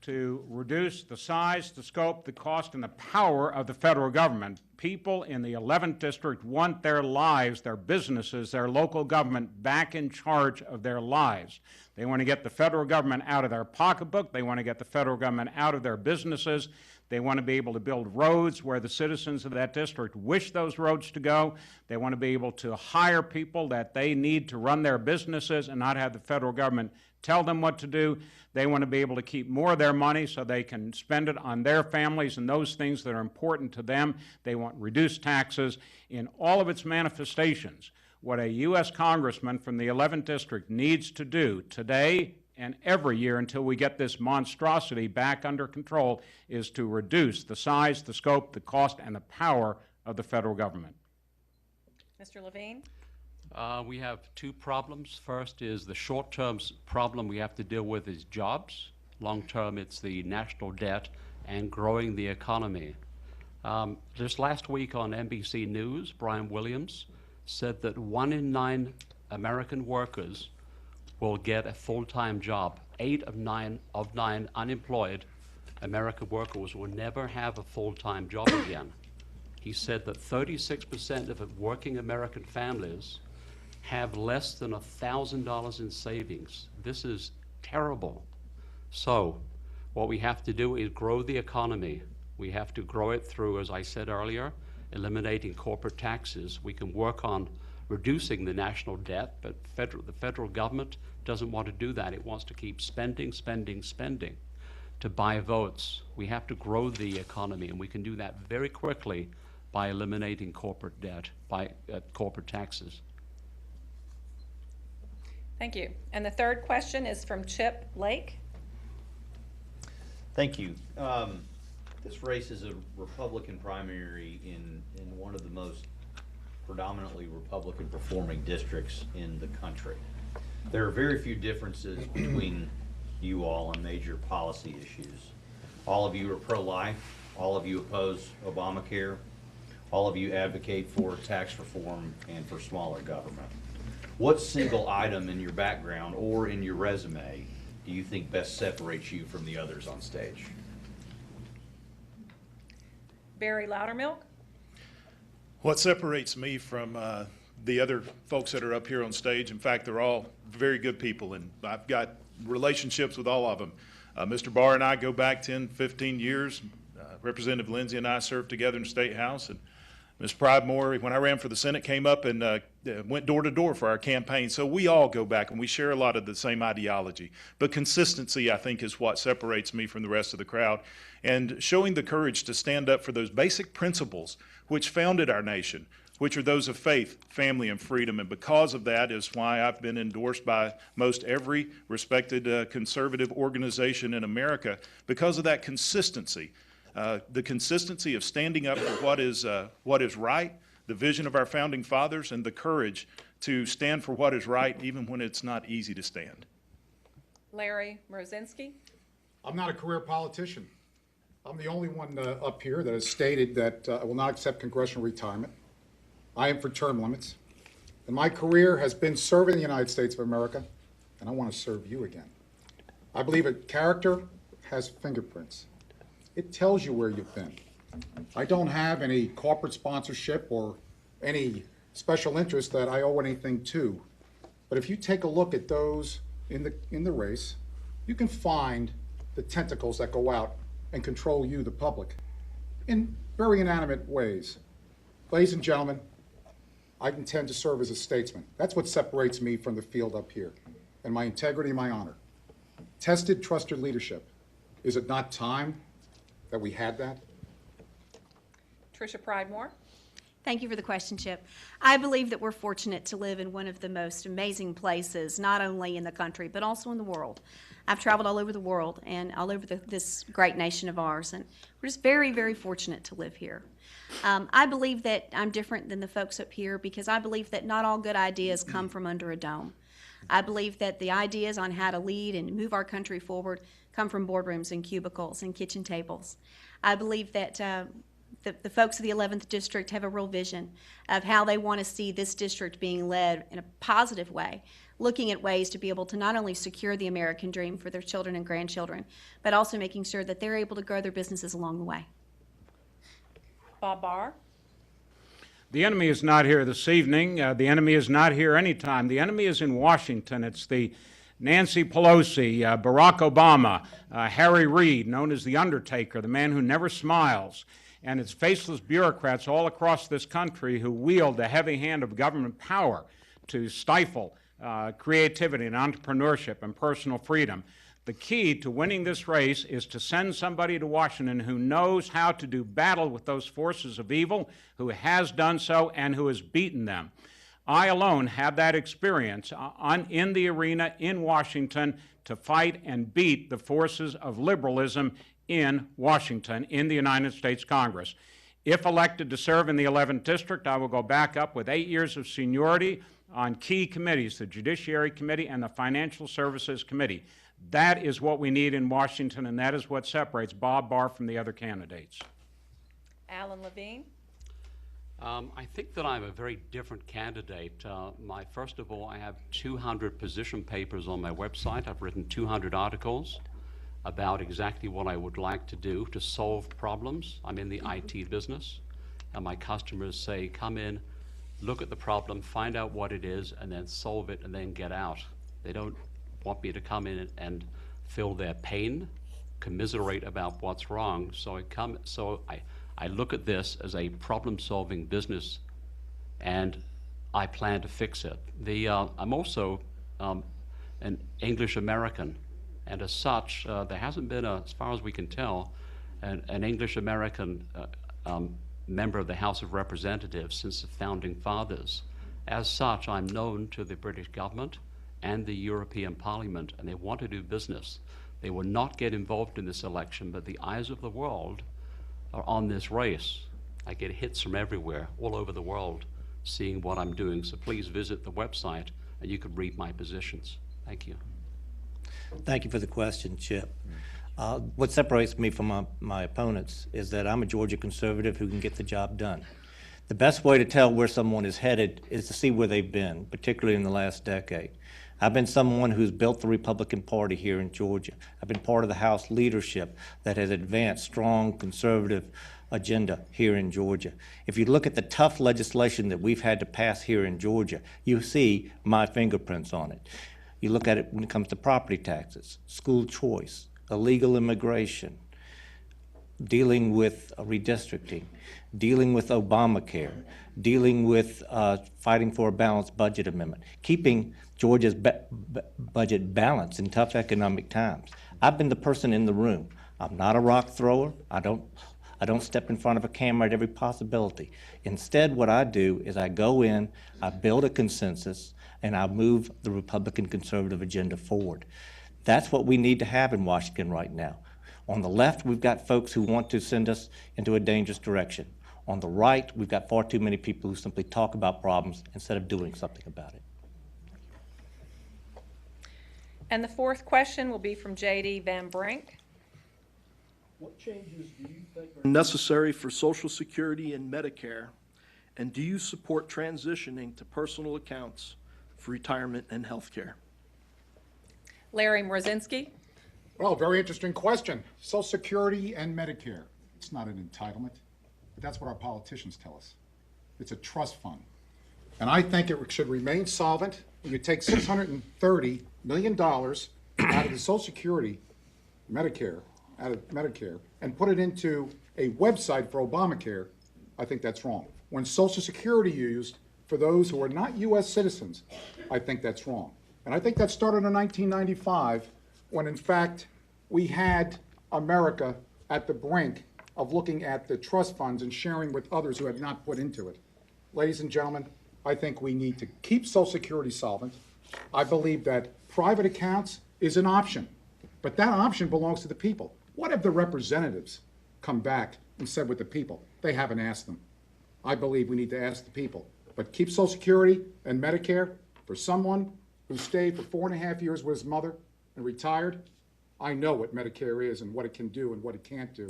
to reduce the size, the scope, the cost, and the power of the federal government. People in the 11th District want their lives, their businesses, their local government back in charge of their lives. They want to get the federal government out of their pocketbook. They want to get the federal government out of their businesses. They want to be able to build roads where the citizens of that district wish those roads to go. They want to be able to hire people that they need to run their businesses and not have the federal government tell them what to do. They want to be able to keep more of their money so they can spend it on their families and those things that are important to them. They want reduced taxes in all of its manifestations. What a U.S. congressman from the 11th District needs to do today and every year until we get this monstrosity back under control is to reduce the size, the scope, the cost, and the power of the federal government. Mr. Levene. We have two problems. First is the short-term problem we have to deal with is jobs. Long-term, it's the national debt and growing the economy. Just last week on NBC News, Brian Williams said that 1 in 9 American workers will get a full-time job. 8 of 9 unemployed American workers will never have a full-time job again. He said that 36% of working American families have less than $1,000 in savings. This is terrible. So what we have to do is grow the economy. We have to grow it through, as I said earlier, eliminating corporate taxes. We can work on reducing the national debt, but the federal government doesn't want to do that. It wants to keep spending, spending, spending to buy votes. We have to grow the economy, and we can do that very quickly by eliminating corporate debt, by corporate taxes. Thank you. And the third question is from Chip Lake. Thank you. This race is a Republican primary in one of the most predominantly Republican performing districts in the country. There are very few differences between you all on major policy issues. All of you are pro-life. All of you oppose Obamacare. All of you advocate for tax reform and for smaller government. What single item in your background or in your resume do you think best separates you from the others on stage? Barry Loudermilk. What separates me from the other folks that are up here on stage, in fact, they're all very good people, and I've got relationships with all of them. Mr. Barr and I go back 10, 15 years. Representative Lindsey and I served together in the State House, and Ms. Pridemore, when I ran for the Senate, came up and went door to door for our campaign. So we all go back and we share a lot of the same ideology. But consistency, I think, is what separates me from the rest of the crowd. And showing the courage to stand up for those basic principles which founded our nation, which are those of faith, family, and freedom. And because of that is why I've been endorsed by most every respected conservative organization in America, because of that consistency. The consistency of standing up for what is right, the vision of our founding fathers, and the courage to stand for what is right even when it's not easy to stand. Larry Mrozinski. I'm not a career politician. I'm the only one up here that has stated that I will not accept congressional retirement. I am for term limits. And my career has been serving the United States of America, and I want to serve you again. I believe that character has fingerprints. It tells you where you've been. I don't have any corporate sponsorship or any special interest that I owe anything to. But if you take a look at those in the race, you can find the tentacles that go out and control you, the public, in very inanimate ways. Ladies and gentlemen, I intend to serve as a statesman. That's what separates me from the field up here, and my integrity, my honor. Tested, trusted leadership. Is it not time that we had that? Trisha Pridemore. Thank you for the question, Chip. I believe that we're fortunate to live in one of the most amazing places, not only in the country, but also in the world. I've traveled all over the world and all over this great nation of ours, and we're just very, very fortunate to live here. I believe that I'm different than the folks up here because I believe that not all good ideas come from under a dome. I believe that the ideas on how to lead and move our country forward come from boardrooms and cubicles and kitchen tables. I believe that the folks of the 11th District have a real vision of how they want to see this district being led in a positive way, looking at ways to be able to not only secure the American dream for their children and grandchildren, but also making sure that they're able to grow their businesses along the way. Bob Barr. The enemy is not here this evening. The enemy is not here anytime. The enemy is in Washington. It's the Nancy Pelosi, Barack Obama, Harry Reid, known as the Undertaker, the man who never smiles, and it's faceless bureaucrats all across this country who wield the heavy hand of government power to stifle creativity and entrepreneurship and personal freedom. The key to winning this race is to send somebody to Washington who knows how to do battle with those forces of evil, who has done so, and who has beaten them. I alone have that experience in the arena in Washington to fight and beat the forces of liberalism in Washington, in the United States Congress. If elected to serve in the 11th District, I will go back up with 8 years of seniority on key committees, the Judiciary Committee and the Financial Services Committee. That is what we need in Washington, and that is what separates Bob Barr from the other candidates. Alan Levene. I think that I'm a very different candidate. First of all, I have 200 position papers on my website. I've written 200 articles about exactly what I would like to do to solve problems. I'm in the IT business, and my customers say, come in, look at the problem, find out what it is, and then solve it, and then get out. They don't want me to come in and feel their pain, commiserate about what's wrong. So I look at this as a problem-solving business, and I plan to fix it. I'm also an English American, and as such, there hasn't been, as far as we can tell, an English American member of the House of Representatives since the Founding Fathers. As such, I'm known to the British government and the European Parliament, and they want to do business. They will not get involved in this election, but the eyes of the world are on this race. I get hits from everywhere, all over the world, seeing what I'm doing. So please visit the website and you can read my positions. Thank you. Thank you for the question, Chip. What separates me from my opponents is that I'm a Georgia conservative who can get the job done. The best way to tell where someone is headed is to see where they've been, particularly in the last decade. I've been someone who's built the Republican Party here in Georgia. I've been part of the House leadership that has advanced strong conservative agenda here in Georgia. If you look at the tough legislation that we've had to pass here in Georgia, you see my fingerprints on it. You look at it when it comes to property taxes, school choice, illegal immigration, dealing with redistricting, dealing with Obamacare, dealing with fighting for a balanced budget amendment, keeping Georgia's budget balanced in tough economic times. I've been the person in the room. I'm not a rock thrower. I don't step in front of a camera at every possibility. Instead, what I do is I go in, I build a consensus, and I move the Republican conservative agenda forward. That's what we need to have in Washington right now. On the left, we've got folks who want to send us into a dangerous direction. On the right, we've got far too many people who simply talk about problems instead of doing something about it. And the fourth question will be from J.D. Van Brink. What changes do you think are necessary for Social Security and Medicare? And do you support transitioning to personal accounts for retirement and health care? Larry Mrozinski. Well, very interesting question. Social Security and Medicare. It's not an entitlement, but that's what our politicians tell us. It's a trust fund. And I think it should remain solvent. You take $630 million out of the Social Security, Medicare, out of Medicare, and put it into a website for Obamacare. I think that's wrong. When Social Security used for those who are not U.S. citizens, I think that's wrong. And I think that started in 1995 when, in fact, we had America at the brink of looking at the trust funds and sharing with others who had not put into it. Ladies and gentlemen, I think we need to keep Social Security solvent. I believe that private accounts is an option, but that option belongs to the people. What if the representatives come back and said with the people? They haven't asked them. I believe we need to ask the people. But keep Social Security and Medicare for someone who stayed for 4.5 years with his mother and retired. I know what Medicare is and what it can do and what it can't do.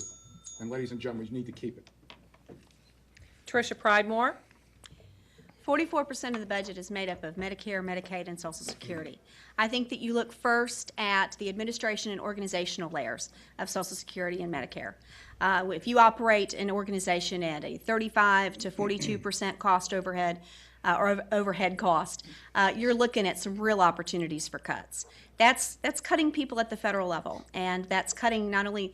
And ladies and gentlemen, we need to keep it. Trisha Pridemore. 44% of the budget is made up of Medicare, Medicaid, and Social Security. I think that you look first at the administration and organizational layers of Social Security and Medicare. If you operate an organization at a 35 to 42% cost overhead, or overhead cost, you're looking at some real opportunities for cuts. That's cutting people at the federal level, and that's cutting not only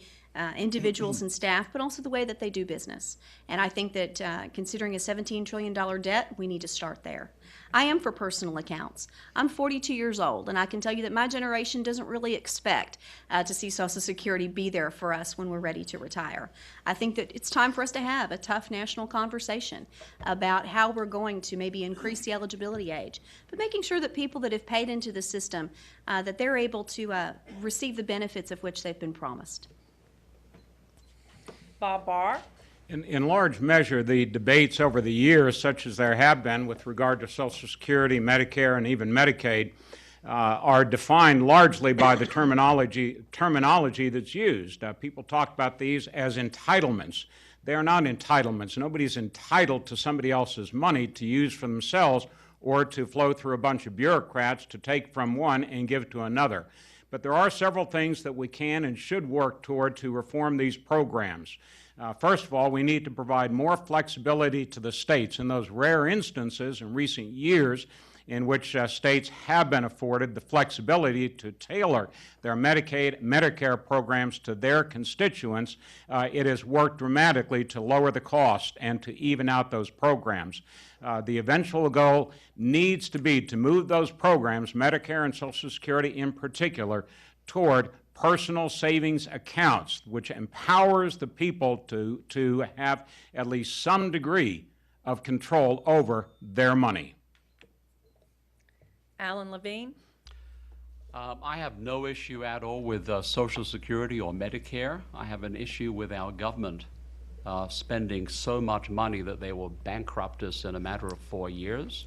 individuals and staff, but also the way that they do business. And I think that considering a $17 trillion debt, we need to start there. I am for personal accounts. I'm 42 years old, and I can tell you that my generation doesn't really expect to see Social Security be there for us when we're ready to retire. I think that it's time for us to have a tough national conversation about how we're going to maybe increase the eligibility age, but making sure that people that have paid into the system, that they're able to receive the benefits of which they've been promised. Bob Barr. In large measure, the debates over the years, such as there have been with regard to Social Security, Medicare, and even Medicaid, are defined largely by the terminology that's used. People talk about these as entitlements. They are not entitlements. Nobody's entitled to somebody else's money to use for themselves or to flow through a bunch of bureaucrats to take from one and give to another. But there are several things that we can and should work toward to reform these programs. First of all, we need to provide more flexibility to the states in those rare instances in recent years in which states have been afforded the flexibility to tailor their Medicaid, Medicare programs to their constituents. It has worked dramatically to lower the cost and to even out those programs. The eventual goal needs to be to move those programs, Medicare and Social Security in particular, toward personal savings accounts, which empowers the people to have at least some degree of control over their money. Alan Levine. I have no issue at all with Social Security or Medicare. I have an issue with our government spending so much money that they will bankrupt us in a matter of 4 years.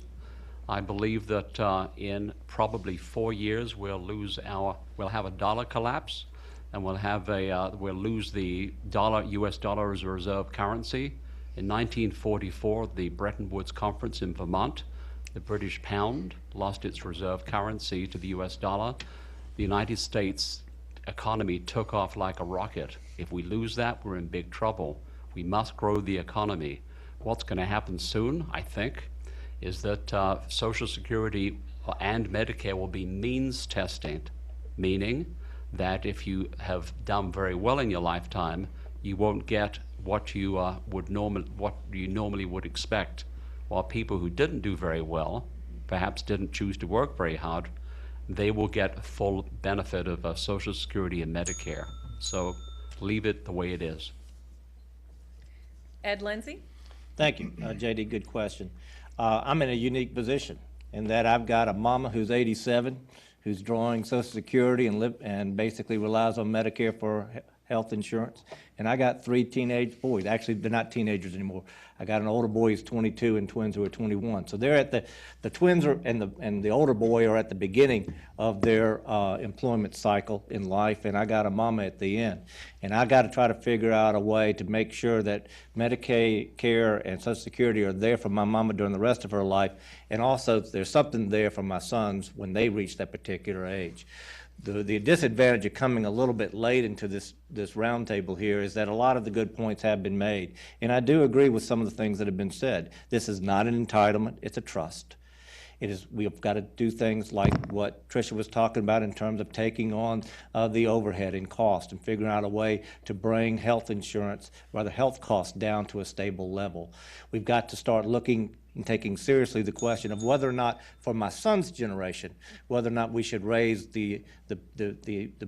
I believe that in probably 4 years we'll have a dollar collapse, and we'll lose the U.S. dollar as a reserve currency. In 1944, the Bretton Woods Conference in Vermont, the British pound lost its reserve currency to the U.S. dollar. The United States economy took off like a rocket. If we lose that, we're in big trouble. We must grow the economy. What's going to happen soon, I think, is that Social Security and Medicare will be means testing, meaning that if you have done very well in your lifetime, you won't get what you normally would expect. While people who didn't do very well, perhaps didn't choose to work very hard, they will get full benefit of Social Security and Medicare. So leave it the way it is. Ed Lindsey? Thank you, JD, good question. I'm in a unique position in that I've got a mama who's 87, who's drawing Social Security and basically relies on Medicare for health insurance. And I got 3 teenage boys. Actually, they're not teenagers anymore. I got an older boy who's 22 and twins who are 21. So they're at the twins are, and the older boy are at the beginning of their employment cycle in life, and I got a mama at the end. And I got to try to figure out a way to make sure that Medicaid care and Social Security are there for my mama during the rest of her life, and also there's something there for my sons when they reach that particular age. The disadvantage of coming a little bit late into this roundtable here is that a lot of the good points have been made. And I do agree with some of the things that have been said. This is not an entitlement, it's a trust. We've got to do things like what Trisha was talking about in terms of taking on the overhead and cost and figuring out a way to bring health insurance, rather health costs, down to a stable level. We've got to start looking and taking seriously the question of whether or not, for my son's generation, whether or not we should raise the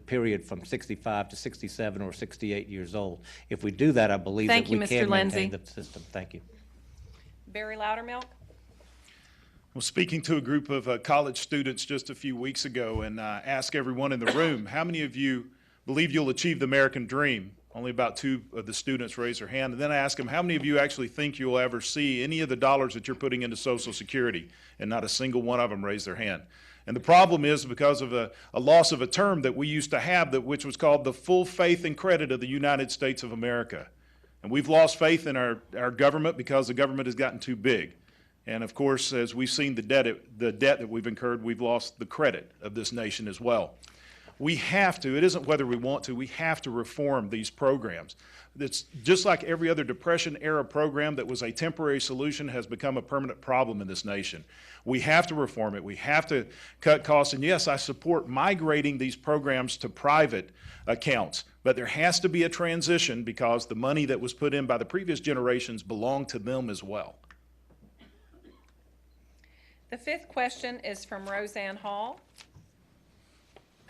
period from 65 to 67 or 68 years old. If we do that, I believe that we can maintain the system. Thank you. Barry Loudermilk? Well, speaking to a group of college students just a few weeks ago, and ask everyone in the room, how many of you believe you'll achieve the American dream? Only about 2 of the students raised their hand. And then I asked them, how many of you actually think you'll ever see any of the dollars that you're putting into Social Security? And not a single one of them raised their hand. And the problem is because of a loss of a term that we used to have, which was called the full faith and credit of the United States of America. And we've lost faith in our government because the government has gotten too big. And of course, as we've seen the debt that we've incurred, we've lost the credit of this nation as well. We have to, it isn't whether we want to, we have to reform these programs. It's just like every other Depression-era program that was a temporary solution has become a permanent problem in this nation. We have to reform it. We have to cut costs. And yes, I support migrating these programs to private accounts, but there has to be a transition because the money that was put in by the previous generations belonged to them as well. The 5th question is from Roseanne Hall.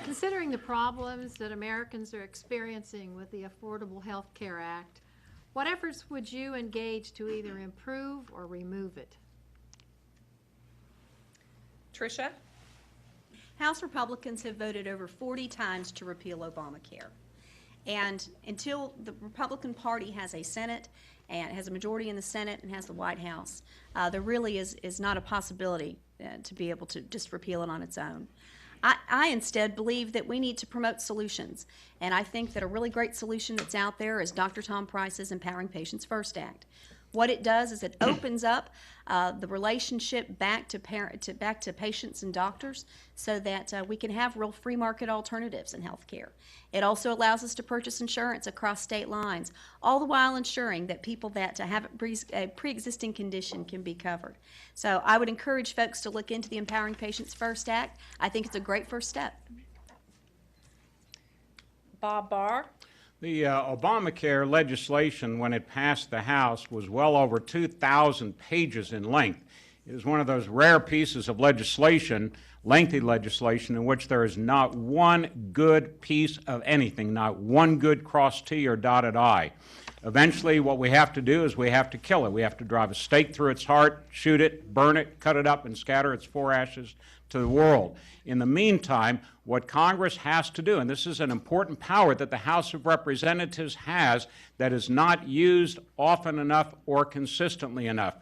Considering the problems that Americans are experiencing with the Affordable Health Care Act, what efforts would you engage to either improve or remove it? Trisha? House Republicans have voted over 40 times to repeal Obamacare. And until the Republican Party has a Senate and has a majority in the Senate and has the White House, there really is not a possibility to be able to just repeal it on its own. I instead believe that we need to promote solutions, and I think that a really great solution that's out there is Dr. Tom Price's Empowering Patients First Act. What it does is it opens up the relationship back to patients and doctors so that we can have real free market alternatives in health care. It also allows us to purchase insurance across state lines, all the while ensuring that people that have a pre-existing condition can be covered. So I would encourage folks to look into the Empowering Patients First Act. I think it's a great first step. Bob Barr? The Obamacare legislation, when it passed the House, was well over 2,000 pages in length. It is one of those rare pieces of legislation, lengthy legislation, in which there is not one good piece of anything, not one good crossed T or dotted I. Eventually, what we have to do is we have to kill it. We have to drive a stake through its heart, shoot it, burn it, cut it up, and scatter its 4 ashes to the world. In the meantime, what Congress has to do, and this is an important power that the House of Representatives has that is not used often enough or consistently enough.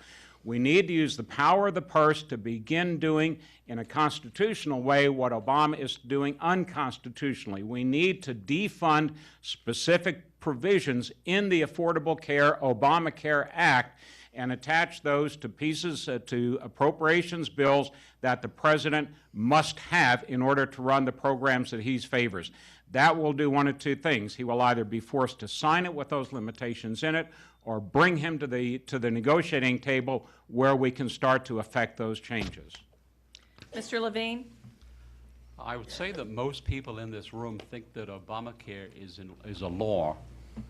We need to use the power of the purse to begin doing in a constitutional way what Obama is doing unconstitutionally. We need to defund specific provisions in the Affordable Care Obamacare Act and attach those to pieces, to appropriations bills that the president must have in order to run the programs that he favors. That will do one of 2 things. He will either be forced to sign it with those limitations in it or bring him to the negotiating table where we can start to effect those changes. Mr. Levene? I would say that most people in this room think that Obamacare is a law.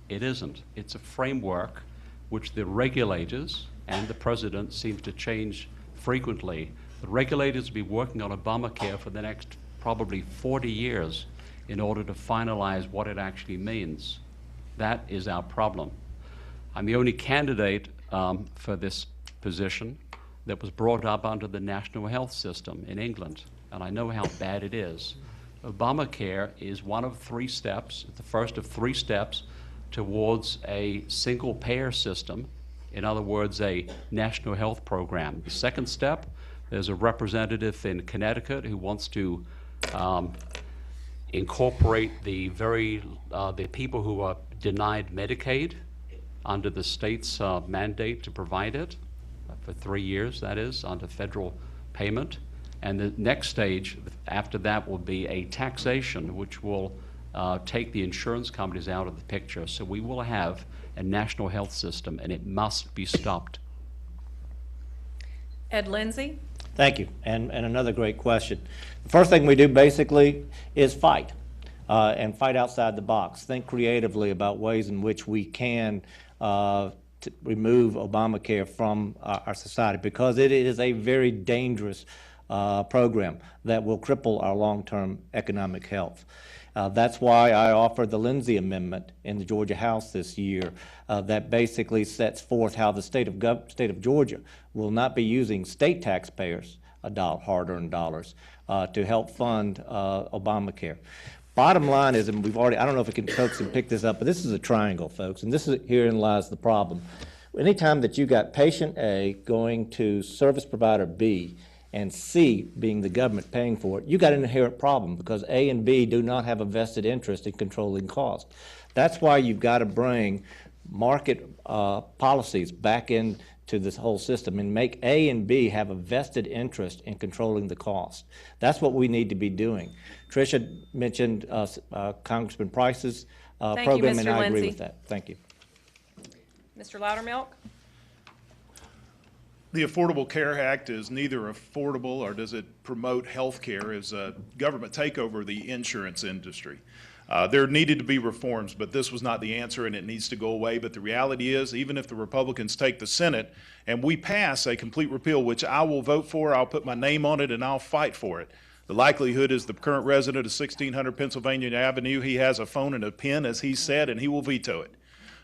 It isn't. It's a framework which the regulators and the president seems to change frequently. The regulators will be working on Obamacare for the next probably 40 years in order to finalize what it actually means. That is our problem. I'm the only candidate for this position that was brought up under the national health system in England, and I know how bad it is. Obamacare is one of 3 steps, the first of 3 steps towards a single payer system, in other words, a national health program. The second step, there's a representative in Connecticut who wants to incorporate the people who are denied Medicaid under the state's mandate to provide it for 3 years, that is, under federal payment. And the next stage after that will be a taxation, which will take the insurance companies out of the picture. So we will have a national health system, and it must be stopped. Ed Lindsey? Thank you, and another great question. The first thing we do basically is fight, and fight outside the box. Think creatively about ways in which we can to remove Obamacare from our society, because it is a very dangerous program that will cripple our long-term economic health. That's why I offered the Lindsey Amendment in the Georgia House this year that basically sets forth how the state of Georgia will not be using state taxpayers' hard-earned dollars to help fund Obamacare. Bottom line is, and I don't know if folks can pick this up, but this is a triangle, folks, and herein lies the problem. Anytime that you got patient A going to service provider B, and C being the government paying for it, you got an inherent problem because A and B do not have a vested interest in controlling cost. That's why you've got to bring market policies back into this whole system and make A and B have a vested interest in controlling the cost. That's what we need to be doing. Trisha mentioned Congressman Price's program, and I agree with that. Thank you. Mr. Loudermilk? The Affordable Care Act is neither affordable or does it promote health care as a government takeover of the insurance industry. There needed to be reforms, but this was not the answer, and it needs to go away. But the reality is, even if the Republicans take the Senate and we pass a complete repeal, which I will vote for, I'll put my name on it and I'll fight for it. The likelihood is the current resident of 1600 Pennsylvania Avenue, he has a phone and a pen, as he said, and he will veto it.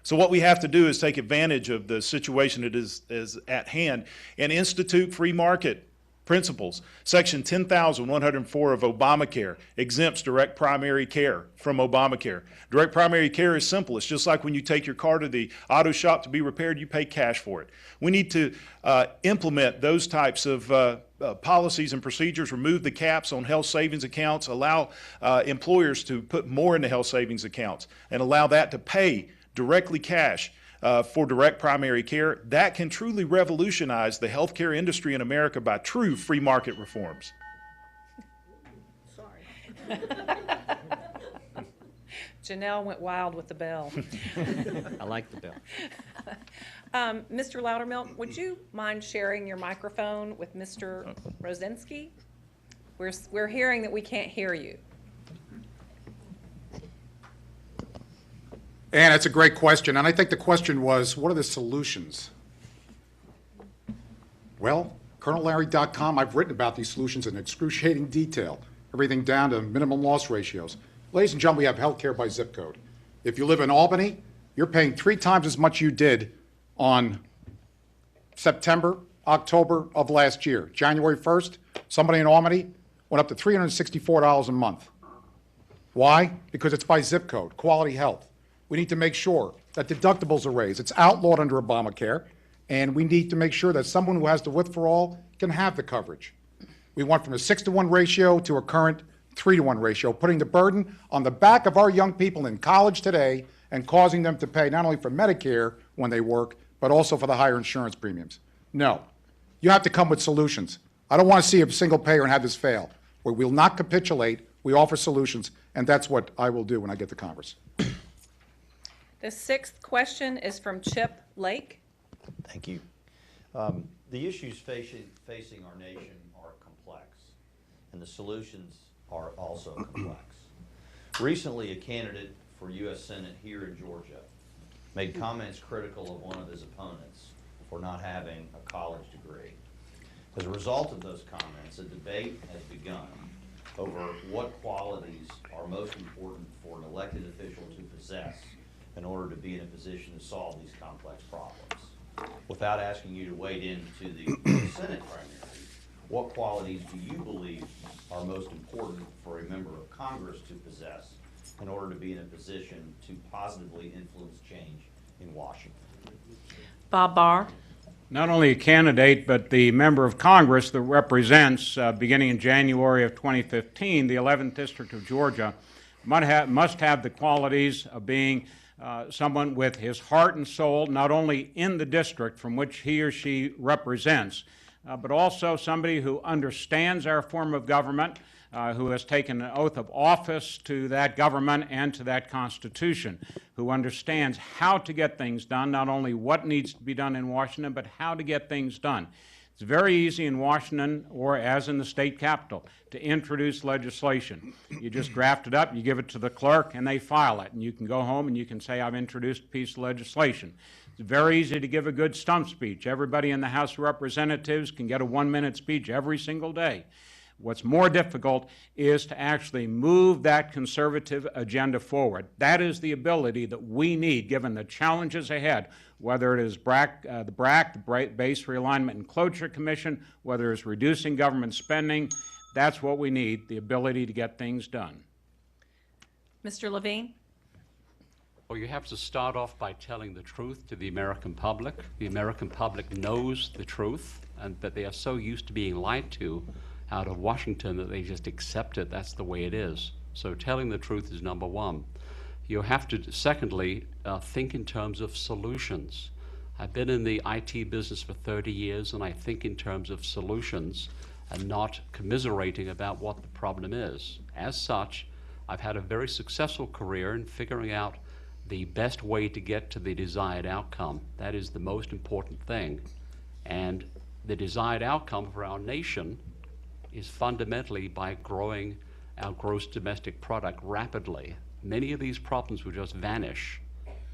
So what we have to do is take advantage of the situation that is at hand and institute free market principles. Section 10,104 of Obamacare exempts direct primary care from Obamacare. Direct primary care is simple. It's just like when you take your car to the auto shop to be repaired, you pay cash for it. We need to implement those types of policies and procedures, remove the caps on health savings accounts, allow employers to put more into health savings accounts, and allow that to pay directly cash for direct primary care. That can truly revolutionize the healthcare industry in America by true free market reforms. Sorry. Janelle went wild with the bell. I like the bell. Mr. Loudermilk, would you mind sharing your microphone with Mr. Mrozinski? We're hearing that we can't hear you. And it's a great question, and I think the question was, what are the solutions? Well, ColonelLarry.com, I've written about these solutions in excruciating detail, everything down to minimum loss ratios. Ladies and gentlemen, we have health care by zip code. If you live in Albany, you're paying 3 times as much you did on September, October of last year. January 1st, somebody in Albany went up to $364 a month. Why? Because it's by zip code, quality health. We need to make sure that deductibles are raised. It's outlawed under Obamacare, and we need to make sure that someone who has the withdrawal can have the coverage. We went from a 6-to-1 ratio to a current 3-to-1 ratio, putting the burden on the back of our young people in college today and causing them to pay not only for Medicare when they work, but also for the higher insurance premiums. No. You have to come with solutions. I don't want to see a single payer and have this fail. We will not capitulate. We offer solutions, and that's what I will do when I get to Congress. The 6th question is from Chip Lake. Thank you. The issues facing our nation are complex, and the solutions are also complex. Recently, a candidate for U.S. Senate here in Georgia made comments critical of one of his opponents for not having a college degree. As a result of those comments, a debate has begun over what qualities are most important for an elected official to possess in order to be in a position to solve these complex problems. Without asking you to wade into the Senate primary, what qualities do you believe are most important for a member of Congress to possess in order to be in a position to positively influence change in Washington? Bob Barr. Not only a candidate, but the member of Congress that represents, beginning in January of 2015, the 11th District of Georgia, must have the qualities of being someone with his heart and soul, not only in the district from which he or she represents, but also somebody who understands our form of government, who has taken an oath of office to that government and to that Constitution, who understands how to get things done, not only what needs to be done in Washington, but how to get things done. It's very easy in Washington, or as in the state capitol, to introduce legislation. You just draft it up, you give it to the clerk, and they file it. And you can go home and you can say, I've introduced a piece of legislation. It's very easy to give a good stump speech. Everybody in the House of Representatives can get a 1-minute speech every single day. What's more difficult is to actually move that conservative agenda forward. That is the ability that we need, given the challenges ahead, whether it is the Base Realignment and Cloture Commission, whether it's reducing government spending. That's what we need, the ability to get things done. Mr. Levene. Well, you have to start off by telling the truth to the American public. The American public knows the truth, but they are so used to being lied to out of Washington that they just accept it. That's the way it is. So telling the truth is number one. You have to, secondly, think in terms of solutions. I've been in the IT business for 30 years, and I think in terms of solutions and not commiserating about what the problem is. As such, I've had a very successful career in figuring out the best way to get to the desired outcome. That is the most important thing. And the desired outcome for our nation is fundamentally by growing our gross domestic product rapidly. Many of these problems will just vanish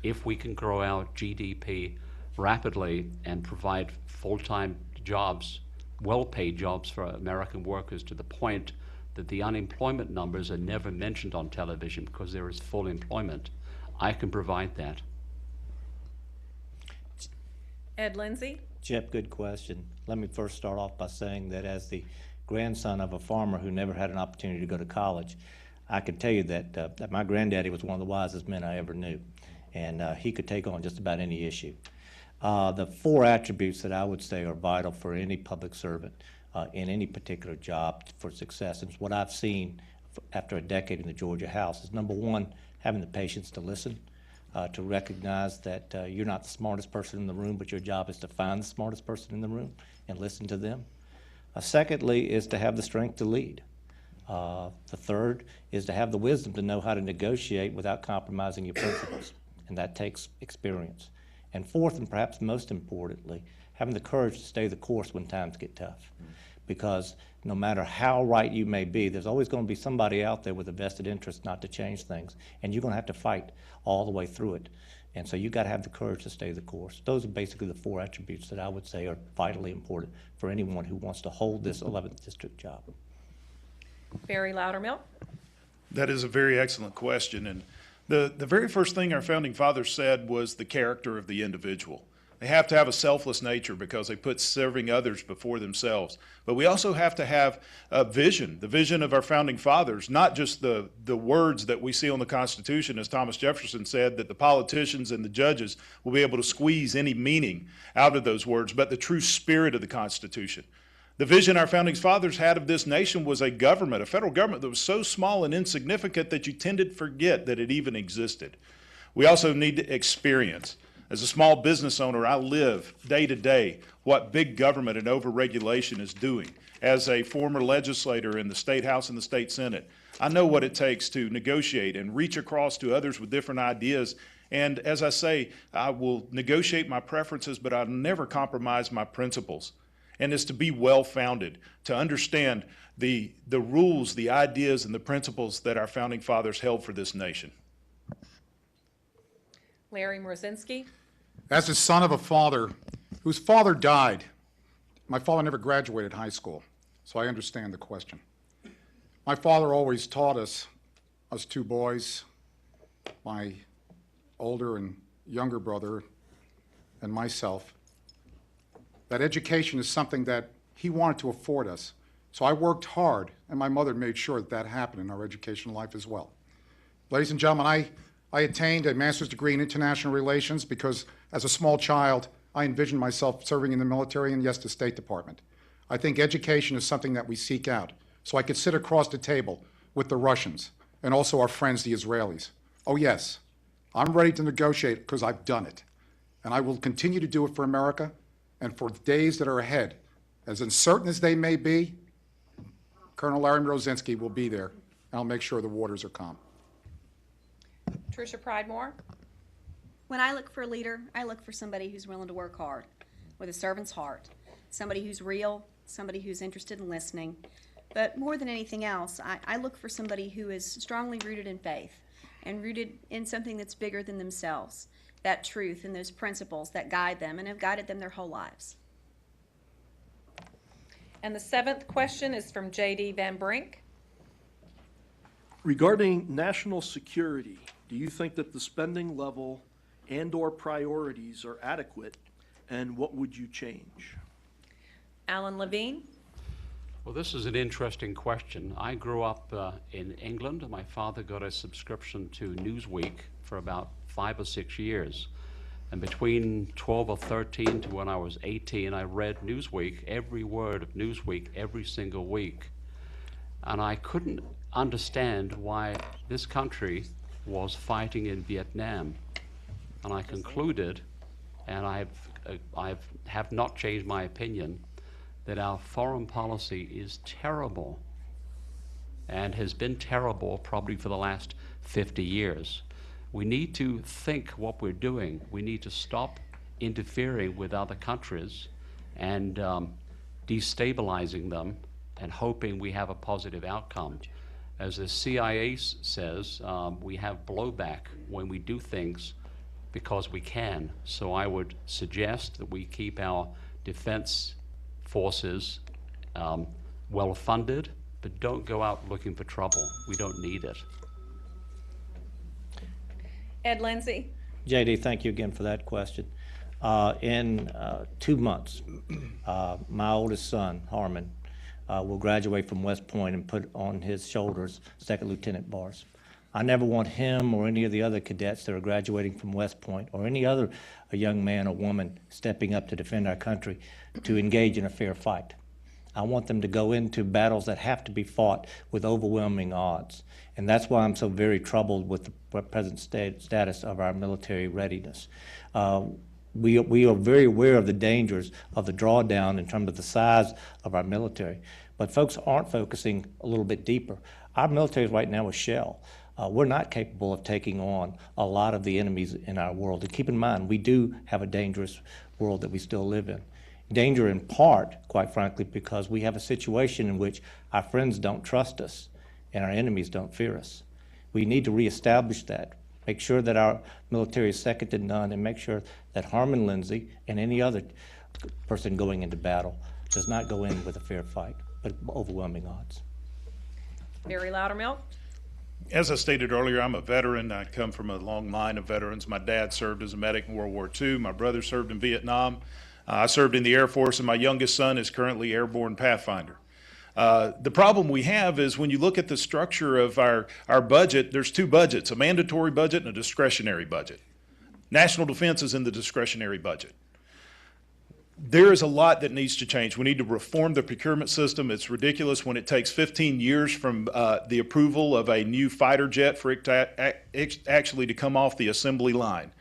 if we can grow our GDP rapidly and provide full-time jobs, well-paid jobs for American workers, to the point that the unemployment numbers are never mentioned on television because there is full employment. I can provide that. Ed Lindsey. Chip, good question. Let me first start off by saying that as the grandson of a farmer who never had an opportunity to go to college, I can tell you that my granddaddy was one of the wisest men I ever knew, and he could take on just about any issue. The 4 attributes that I would say are vital for any public servant in any particular job for success, and it's what I've seen after a decade in the Georgia House, is number 1, having the patience to listen, to recognize that you're not the smartest person in the room, but your job is to find the smartest person in the room and listen to them. Secondly is to have the strength to lead. The third is to have the wisdom to know how to negotiate without compromising your principles, and that takes experience. And fourth, and perhaps most importantly, having the courage to stay the course when times get tough. Because no matter how right you may be, there's always going to be somebody out there with a vested interest not to change things, and you're going to have to fight all the way through it. And so you've got to have the courage to stay the course. Those are basically the 4 attributes that I would say are vitally important for anyone who wants to hold this 11th district job. Barry Loudermilk. That is a very excellent question. And the very first thing our founding fathers said was the character of the individual. They have to have a selfless nature because they put serving others before themselves. But we also have to have a vision, the vision of our founding fathers, not just the words that we see on the Constitution, as Thomas Jefferson said, that the politicians and the judges will be able to squeeze any meaning out of those words, but the true spirit of the Constitution. The vision our founding fathers had of this nation was a government, a federal government that was so small and insignificant that you tended to forget that it even existed. We also need experience. As a small business owner, I live day to day what big government and overregulation is doing. As a former legislator in the State House and the State Senate, I know what it takes to negotiate and reach across to others with different ideas. And as I say, I will negotiate my preferences, but I'll never compromise my principles. And it's to be well-founded, to understand the rules, the ideas, and the principles that our founding fathers held for this nation. Larry Mrozinski. As the son of a father whose father died, my father never graduated high school, so I understand the question. My father always taught us two boys, my older and younger brother, and myself, that education is something that he wanted to afford us. So I worked hard, and my mother made sure that that happened in our educational life as well. Ladies and gentlemen, I attained a master's degree in international relations because as a small child, I envisioned myself serving in the military and, yes, the State Department. I think education is something that we seek out. So I could sit across the table with the Russians and also our friends, the Israelis. Oh, yes, I'm ready to negotiate because I've done it. And I will continue to do it for America and for the days that are ahead. As uncertain as they may be, Colonel Larry Mrozinski will be there, and I'll make sure the waters are calm. Trisha Pridemore. When I look for a leader, I look for somebody who's willing to work hard, with a servant's heart, somebody who's real, somebody who's interested in listening. But more than anything else, I look for somebody who is strongly rooted in faith and rooted in something that's bigger than themselves, that truth and those principles that guide them and have guided them their whole lives. And the seventh question is from J.D. Van Brink. Regarding national security, do you think that the spending level and/or priorities are adequate, and what would you change? Alan Levene. Well, this is an interesting question. I grew up in England. My father got a subscription to Newsweek for about 5 or 6 years. And between 12 or 13 to when I was 18, I read Newsweek, every word of Newsweek, every single week. And I couldn't understand why this country was fighting in Vietnam. And I concluded, and I have not changed my opinion, that our foreign policy is terrible and has been terrible probably for the last 50 years. We need to think what we're doing. We need to stop interfering with other countries and destabilizing them and hoping we have a positive outcome. As the CIA says, we have blowback when we do things because we can. So I would suggest that we keep our defense forces well funded, but don't go out looking for trouble. We don't need it. Ed Lindsey. JD, thank you again for that question. In 2 months, my oldest son, Harmon, will graduate from West Point and put on his shoulders second lieutenant bars. I never want him or any of the other cadets that are graduating from West Point or any other young man or woman stepping up to defend our country to engage in a fair fight. I want them to go into battles that have to be fought with overwhelming odds. And that's why I'm so very troubled with the present status of our military readiness. We are very aware of the dangers of the drawdown in terms of the size of our military. But folks aren't focusing a little bit deeper. Our military is right now a shell. We're not capable of taking on a lot of the enemies in our world. And keep in mind, we do have a dangerous world that we still live in. Danger in part, quite frankly, because we have a situation in which our friends don't trust us and our enemies don't fear us. We need to reestablish that, make sure that our military is second to none, and make sure that Harmon Lindsey and any other person going into battle does not go in with a fair fight, but overwhelming odds. Barry Loudermilk. As I stated earlier, I'm a veteran. I come from a long line of veterans. My dad served as a medic in World War II. My brother served in Vietnam. I served in the Air Force, and my youngest son is currently airborne Pathfinder. The problem we have is when you look at the structure of our budget, there's two budgets, a mandatory budget and a discretionary budget. National defense is in the discretionary budget. There is a lot that needs to change. We need to reform the procurement system. It's ridiculous when it takes 15 years from the approval of a new fighter jet for it to actually to come off the assembly line.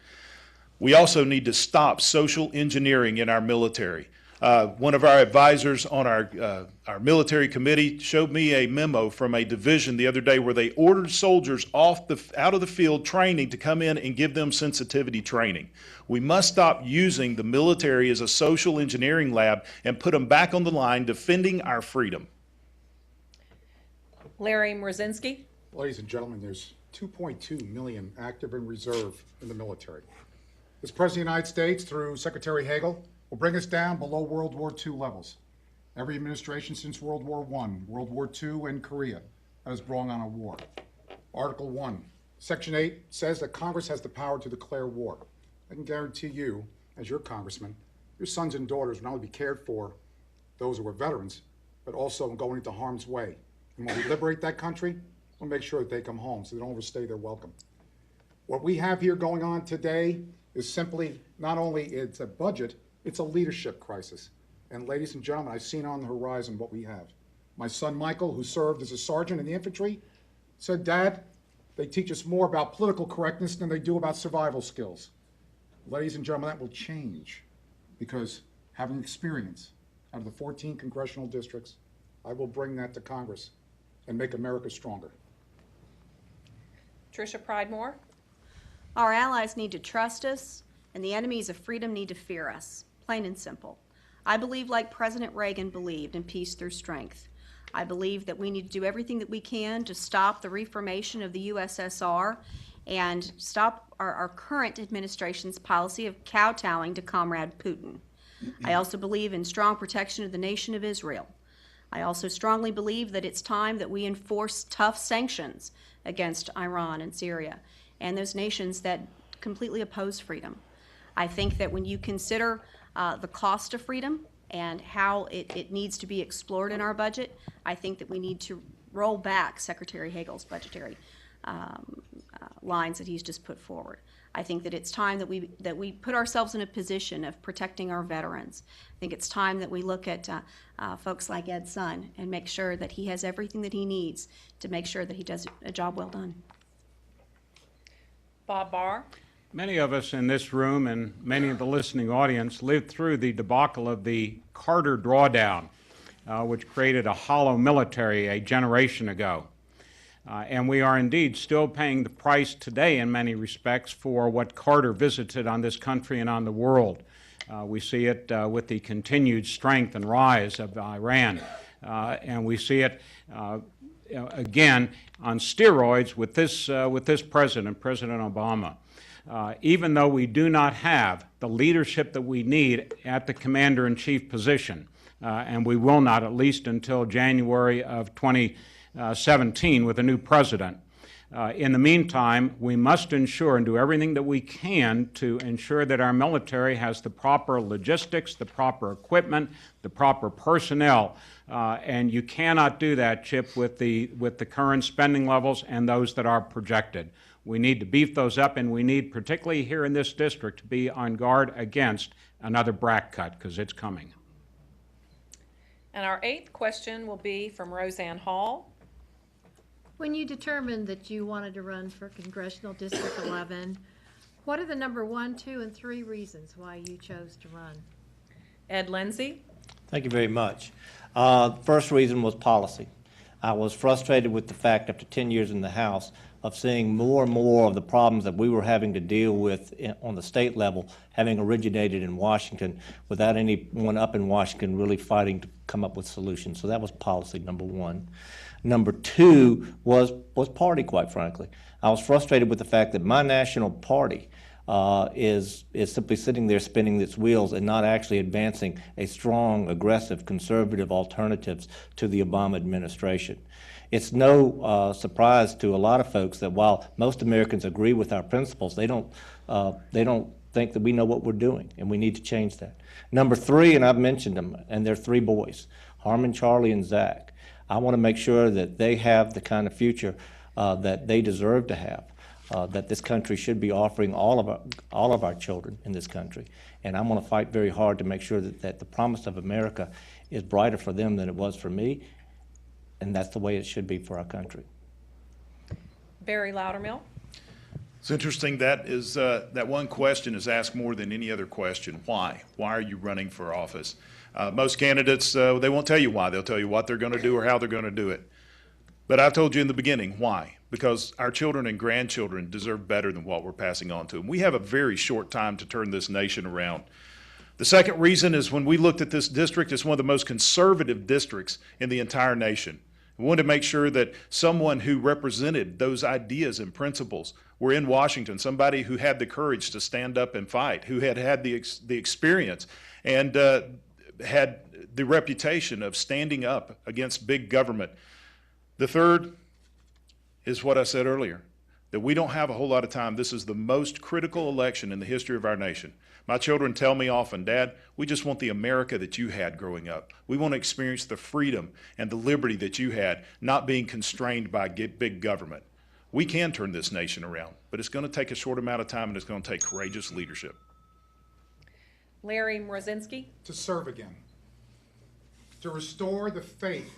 We also need to stop social engineering in our military. One of our advisors on our military committee showed me a memo from a division the other day where they ordered soldiers out of the field training to come in and give them sensitivity training. We must stop using the military as a social engineering lab and put them back on the line defending our freedom. Larry Mrozinski. Ladies and gentlemen, there's 2.2 million active and reserve in the military. This President of the United States, through Secretary Hagel, will bring us down below World War II levels. Every administration since World War I, World War II, and Korea has brought on a war. Article 1, Section 8 says that Congress has the power to declare war. I can guarantee you, as your congressman, your sons and daughters will not only be cared for, those who are veterans, but also going into harm's way. And when we liberate that country, we'll make sure that they come home so they don't overstay their welcome. What we have here going on today is simply, not only it's a budget, it's a leadership crisis. And ladies and gentlemen, I've seen on the horizon what we have. My son Michael, who served as a sergeant in the infantry, said, "Dad, they teach us more about political correctness than they do about survival skills." Ladies and gentlemen, that will change because having experience out of the 14 congressional districts, I will bring that to Congress and make America stronger. Trisha Pridemore. Our allies need to trust us, and the enemies of freedom need to fear us, plain and simple. I believe, like President Reagan believed, in peace through strength. I believe that we need to do everything that we can to stop the reformation of the USSR and stop our current administration's policy of kowtowing to Comrade Putin. I also believe in strong protection of the nation of Israel. I also strongly believe that it's time that we enforce tough sanctions against Iran and Syria and those nations that completely oppose freedom. I think that when you consider the cost of freedom and how it needs to be explored in our budget, I think that we need to roll back Secretary Hagel's budgetary lines that he's just put forward. I think that it's time that we put ourselves in a position of protecting our veterans. I think it's time that we look at folks like Ed's son and make sure that he has everything that he needs to make sure that he does a job well done. Bob Barr. Many of us in this room and many of the listening audience lived through the debacle of the Carter drawdown, which created a hollow military a generation ago. And we are indeed still paying the price today in many respects for what Carter visited on this country and on the world. We see it with the continued strength and rise of Iran. And we see it again on steroids with this president, President Obama. Even though we do not have the leadership that we need at the commander-in-chief position, and we will not at least until January of 2017 with a new president. In the meantime, we must ensure and do everything that we can to ensure that our military has the proper logistics, the proper equipment, the proper personnel, and you cannot do that, Chip, with the current spending levels and those that are projected. We need to beef those up, and we need, particularly here in this district, to be on guard against another BRAC cut, because it's coming. And our 8th question will be from Roseanne Hall. When you determined that you wanted to run for Congressional District 11, what are the number 1, 2, and 3 reasons why you chose to run? Ed Lindsey. Thank you very much. First reason was policy. I was frustrated with the fact, after 10 years in the House, of seeing more and more of the problems that we were having to deal with on the state level having originated in Washington without anyone up in Washington really fighting to come up with solutions. So that was policy, number 1. Number 2 was party, quite frankly. I was frustrated with the fact that my national party is simply sitting there spinning its wheels and not actually advancing a strong, aggressive, conservative alternatives to the Obama administration. It's no surprise to a lot of folks that while most Americans agree with our principles, they don't think that we know what we're doing, and we need to change that. Number 3, and I've mentioned them, and they're 3 boys, Harmon, Charlie, and Zach. I want to make sure that they have the kind of future that they deserve to have, that this country should be offering all of our children in this country. And I'm going to fight very hard to make sure that the promise of America is brighter for them than it was for me, and that's the way it should be for our country. Barry Loudermilk. It's interesting that one question is asked more than any other question. Why? Why are you running for office? Most candidates, they won't tell you why. They'll tell you what they're going to do or how they're going to do it. But I told you in the beginning, why? Because our children and grandchildren deserve better than what we're passing on to them. We have a very short time to turn this nation around. The second reason is when we looked at this district, it's one of the most conservative districts in the entire nation. We wanted to make sure that someone who represented those ideas and principles were in Washington, somebody who had the courage to stand up and fight, who had had the experience and had the reputation of standing up against big government. The third is what I said earlier, that we don't have a whole lot of time. This is the most critical election in the history of our nation. My children tell me often, Dad, we just want the America that you had growing up. We want to experience the freedom and the liberty that you had, not being constrained by big government. We can turn this nation around, but it's going to take a short amount of time and it's going to take courageous leadership. Larry Mrozinski. To serve again, to restore the faith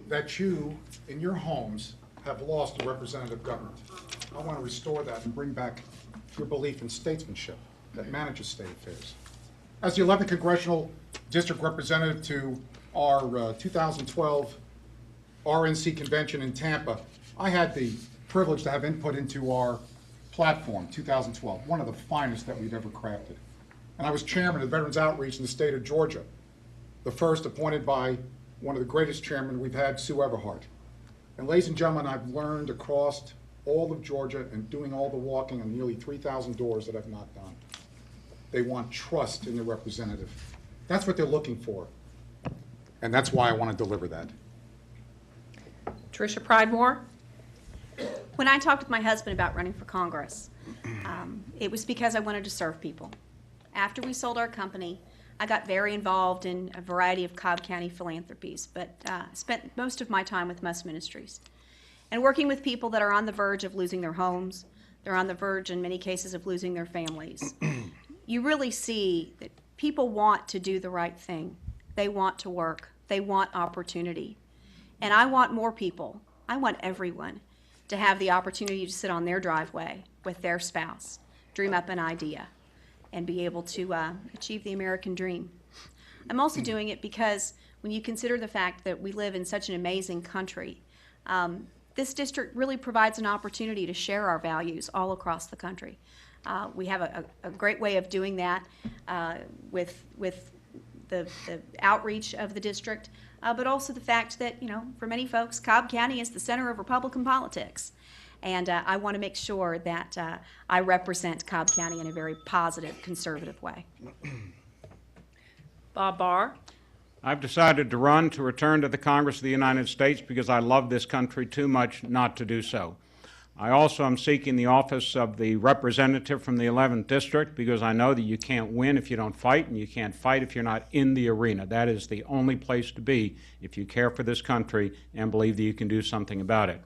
that you, in your homes, have lost to representative government. I want to restore that and bring back your belief in statesmanship that manages state affairs. As the 11th Congressional District Representative to our 2012 RNC convention in Tampa, I had the privilege to have input into our platform, 2012, one of the finest that we've ever crafted. And I was chairman of Veterans Outreach in the state of Georgia, the first appointed by one of the greatest chairmen we've had, Sue Everhart. And ladies and gentlemen, I've learned across all of Georgia and doing all the walking on nearly 3,000 doors that I've knocked on. They want trust in their representative. That's what they're looking for. And that's why I want to deliver that. Trisha Pridemore. When I talked with my husband about running for Congress, it was because I wanted to serve people. After we sold our company, I got very involved in a variety of Cobb County philanthropies, but spent most of my time with Must Ministries and working with people that are on the verge of losing their homes. They're on the verge, in many cases, of losing their families. You really see that people want to do the right thing. They want to work. They want opportunity. And I want more people, I want everyone, to have the opportunity to sit on their driveway with their spouse, dream up an idea, and be able to achieve the American dream. I'm also doing it because when you consider the fact that we live in such an amazing country, this district really provides an opportunity to share our values all across the country. We have a great way of doing that with the outreach of the district, but also the fact that, for many folks, Cobb County is the center of Republican politics. And I want to make sure that I represent Cobb County in a very positive, conservative way. Bob Barr. I've decided to run to return to the Congress of the United States because I love this country too much not to do so. I also am seeking the office of the representative from the 11th District because I know that you can't win if you don't fight, and you can't fight if you're not in the arena. That is the only place to be if you care for this country and believe that you can do something about it.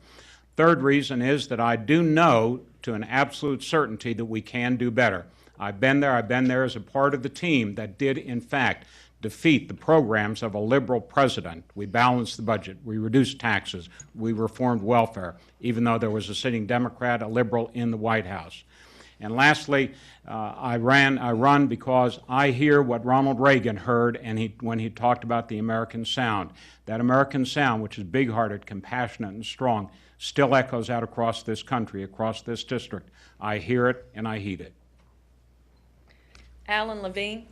Third reason is that I do know to an absolute certainty that we can do better. I've been there as a part of the team that did, in fact, defeat the programs of a liberal president. We balanced the budget, we reduced taxes, we reformed welfare, even though there was a sitting Democrat, a liberal, in the White House. And lastly, I run because I hear what Ronald Reagan heard when he talked about the American sound. That American sound, which is big-hearted, compassionate, and strong, still echoes out across this country, across this district. I hear it and I heed it. Alan Levene.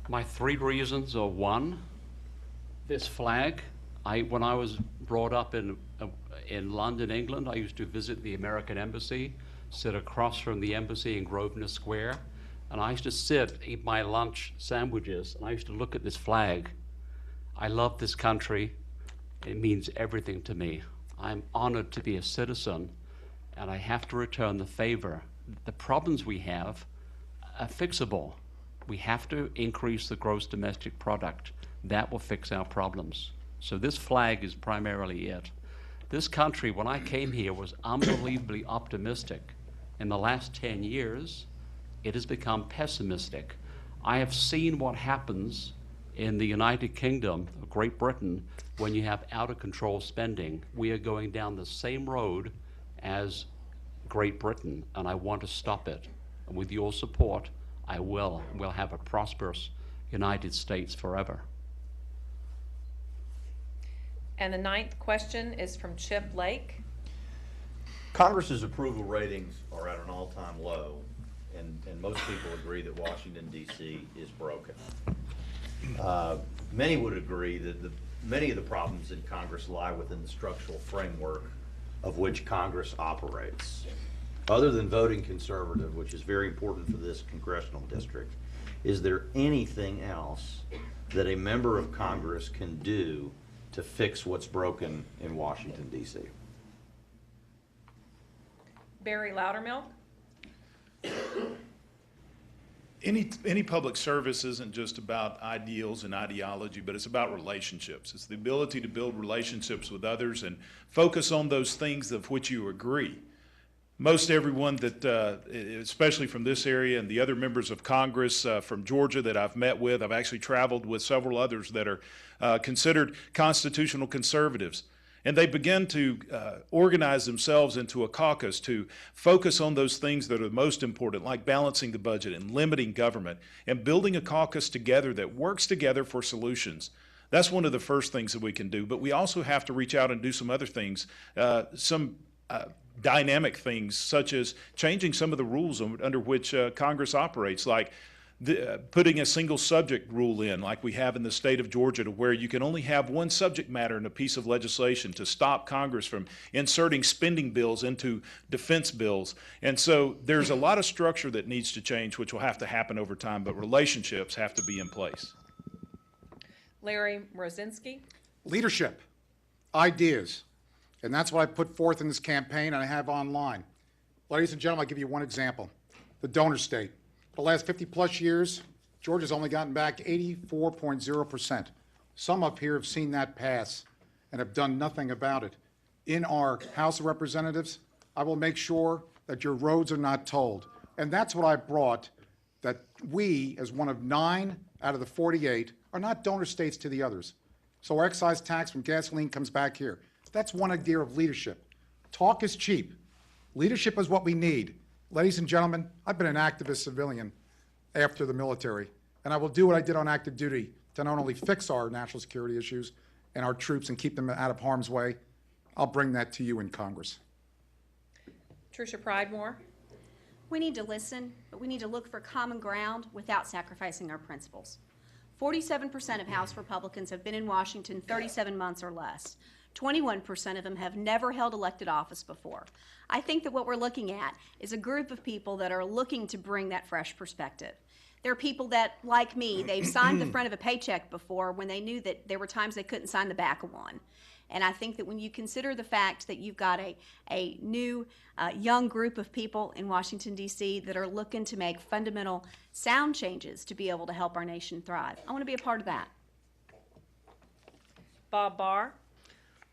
My three reasons are: one, this flag. When I was brought up in London, England, I used to visit the American Embassy, sit across from the embassy in Grosvenor Square, and I used to eat my lunch sandwiches, and I used to look at this flag. I love this country. It means everything to me. I'm honored to be a citizen, and I have to return the favor. The problems we have are fixable. We have to increase the gross domestic product. That will fix our problems. So this flag is primarily it. This country, when I came here, was unbelievably optimistic. In the last 10 years, it has become pessimistic. I have seen what happens in the United Kingdom, Great Britain, when you have out-of-control spending. We are going down the same road as Great Britain, and I want to stop it. And with your support, I will. We'll have a prosperous United States forever. And the ninth question is from Chip Lake. Congress's approval ratings are at an all-time low, and most people agree that Washington, D.C. is broken. Many would agree that many of the problems in Congress lie within the structural framework of which Congress operates. Other than voting conservative, which is very important for this congressional district, is there anything else that a member of Congress can do to fix what's broken in Washington, D.C.? Barry Loudermilk. Any public service isn't just about ideals and ideology, but it's about relationships. It's the ability to build relationships with others and focus on those things of which you agree. Most everyone that, especially from this area and the other members of Congress from Georgia that I've met with, I've actually traveled with several others that are considered constitutional conservatives. And they begin to organize themselves into a caucus to focus on those things that are most important, like balancing the budget and limiting government, and building a caucus together that works together for solutions. That's one of the first things that we can do. But we also have to reach out and do some other things, dynamic things, such as changing some of the rules under which Congress operates, like putting a single subject rule in, like we have in the state of Georgia, to where you can only have one subject matter in a piece of legislation to stop Congress from inserting spending bills into defense bills. And so there's a lot of structure that needs to change, which will have to happen over time, but relationships have to be in place. Larry Mrozinski. Leadership, ideas, and that's what I put forth in this campaign and I have online. Ladies and gentlemen, I'll give you one example. The donor state. For the last 50-plus years, Georgia's only gotten back 84.0%. Some up here have seen that pass and have done nothing about it. In our House of Representatives, I will make sure that your roads are not tolled. And that's what I brought, that we, as one of 9 out of the 48, are not donor states to the others. So our excise tax from gasoline comes back here. That's one idea of leadership. Talk is cheap. Leadership is what we need. Ladies and gentlemen, I've been an activist civilian after the military, and I will do what I did on active duty to not only fix our national security issues and our troops and keep them out of harm's way. I'll bring that to you in Congress. Trisha Pridemore. We need to listen, but we need to look for common ground without sacrificing our principles. 47% of House Republicans have been in Washington 37 months or less. 21% of them have never held elected office before. I think that what we're looking at is a group of people that are looking to bring that fresh perspective. There are people that, like me, they've signed the front of a paycheck before when they knew that there were times they couldn't sign the back of one. And I think that when you consider the fact that you've got a new, young group of people in Washington, D.C. that are looking to make fundamental sound changes to be able to help our nation thrive, I want to be a part of that. Bob Barr.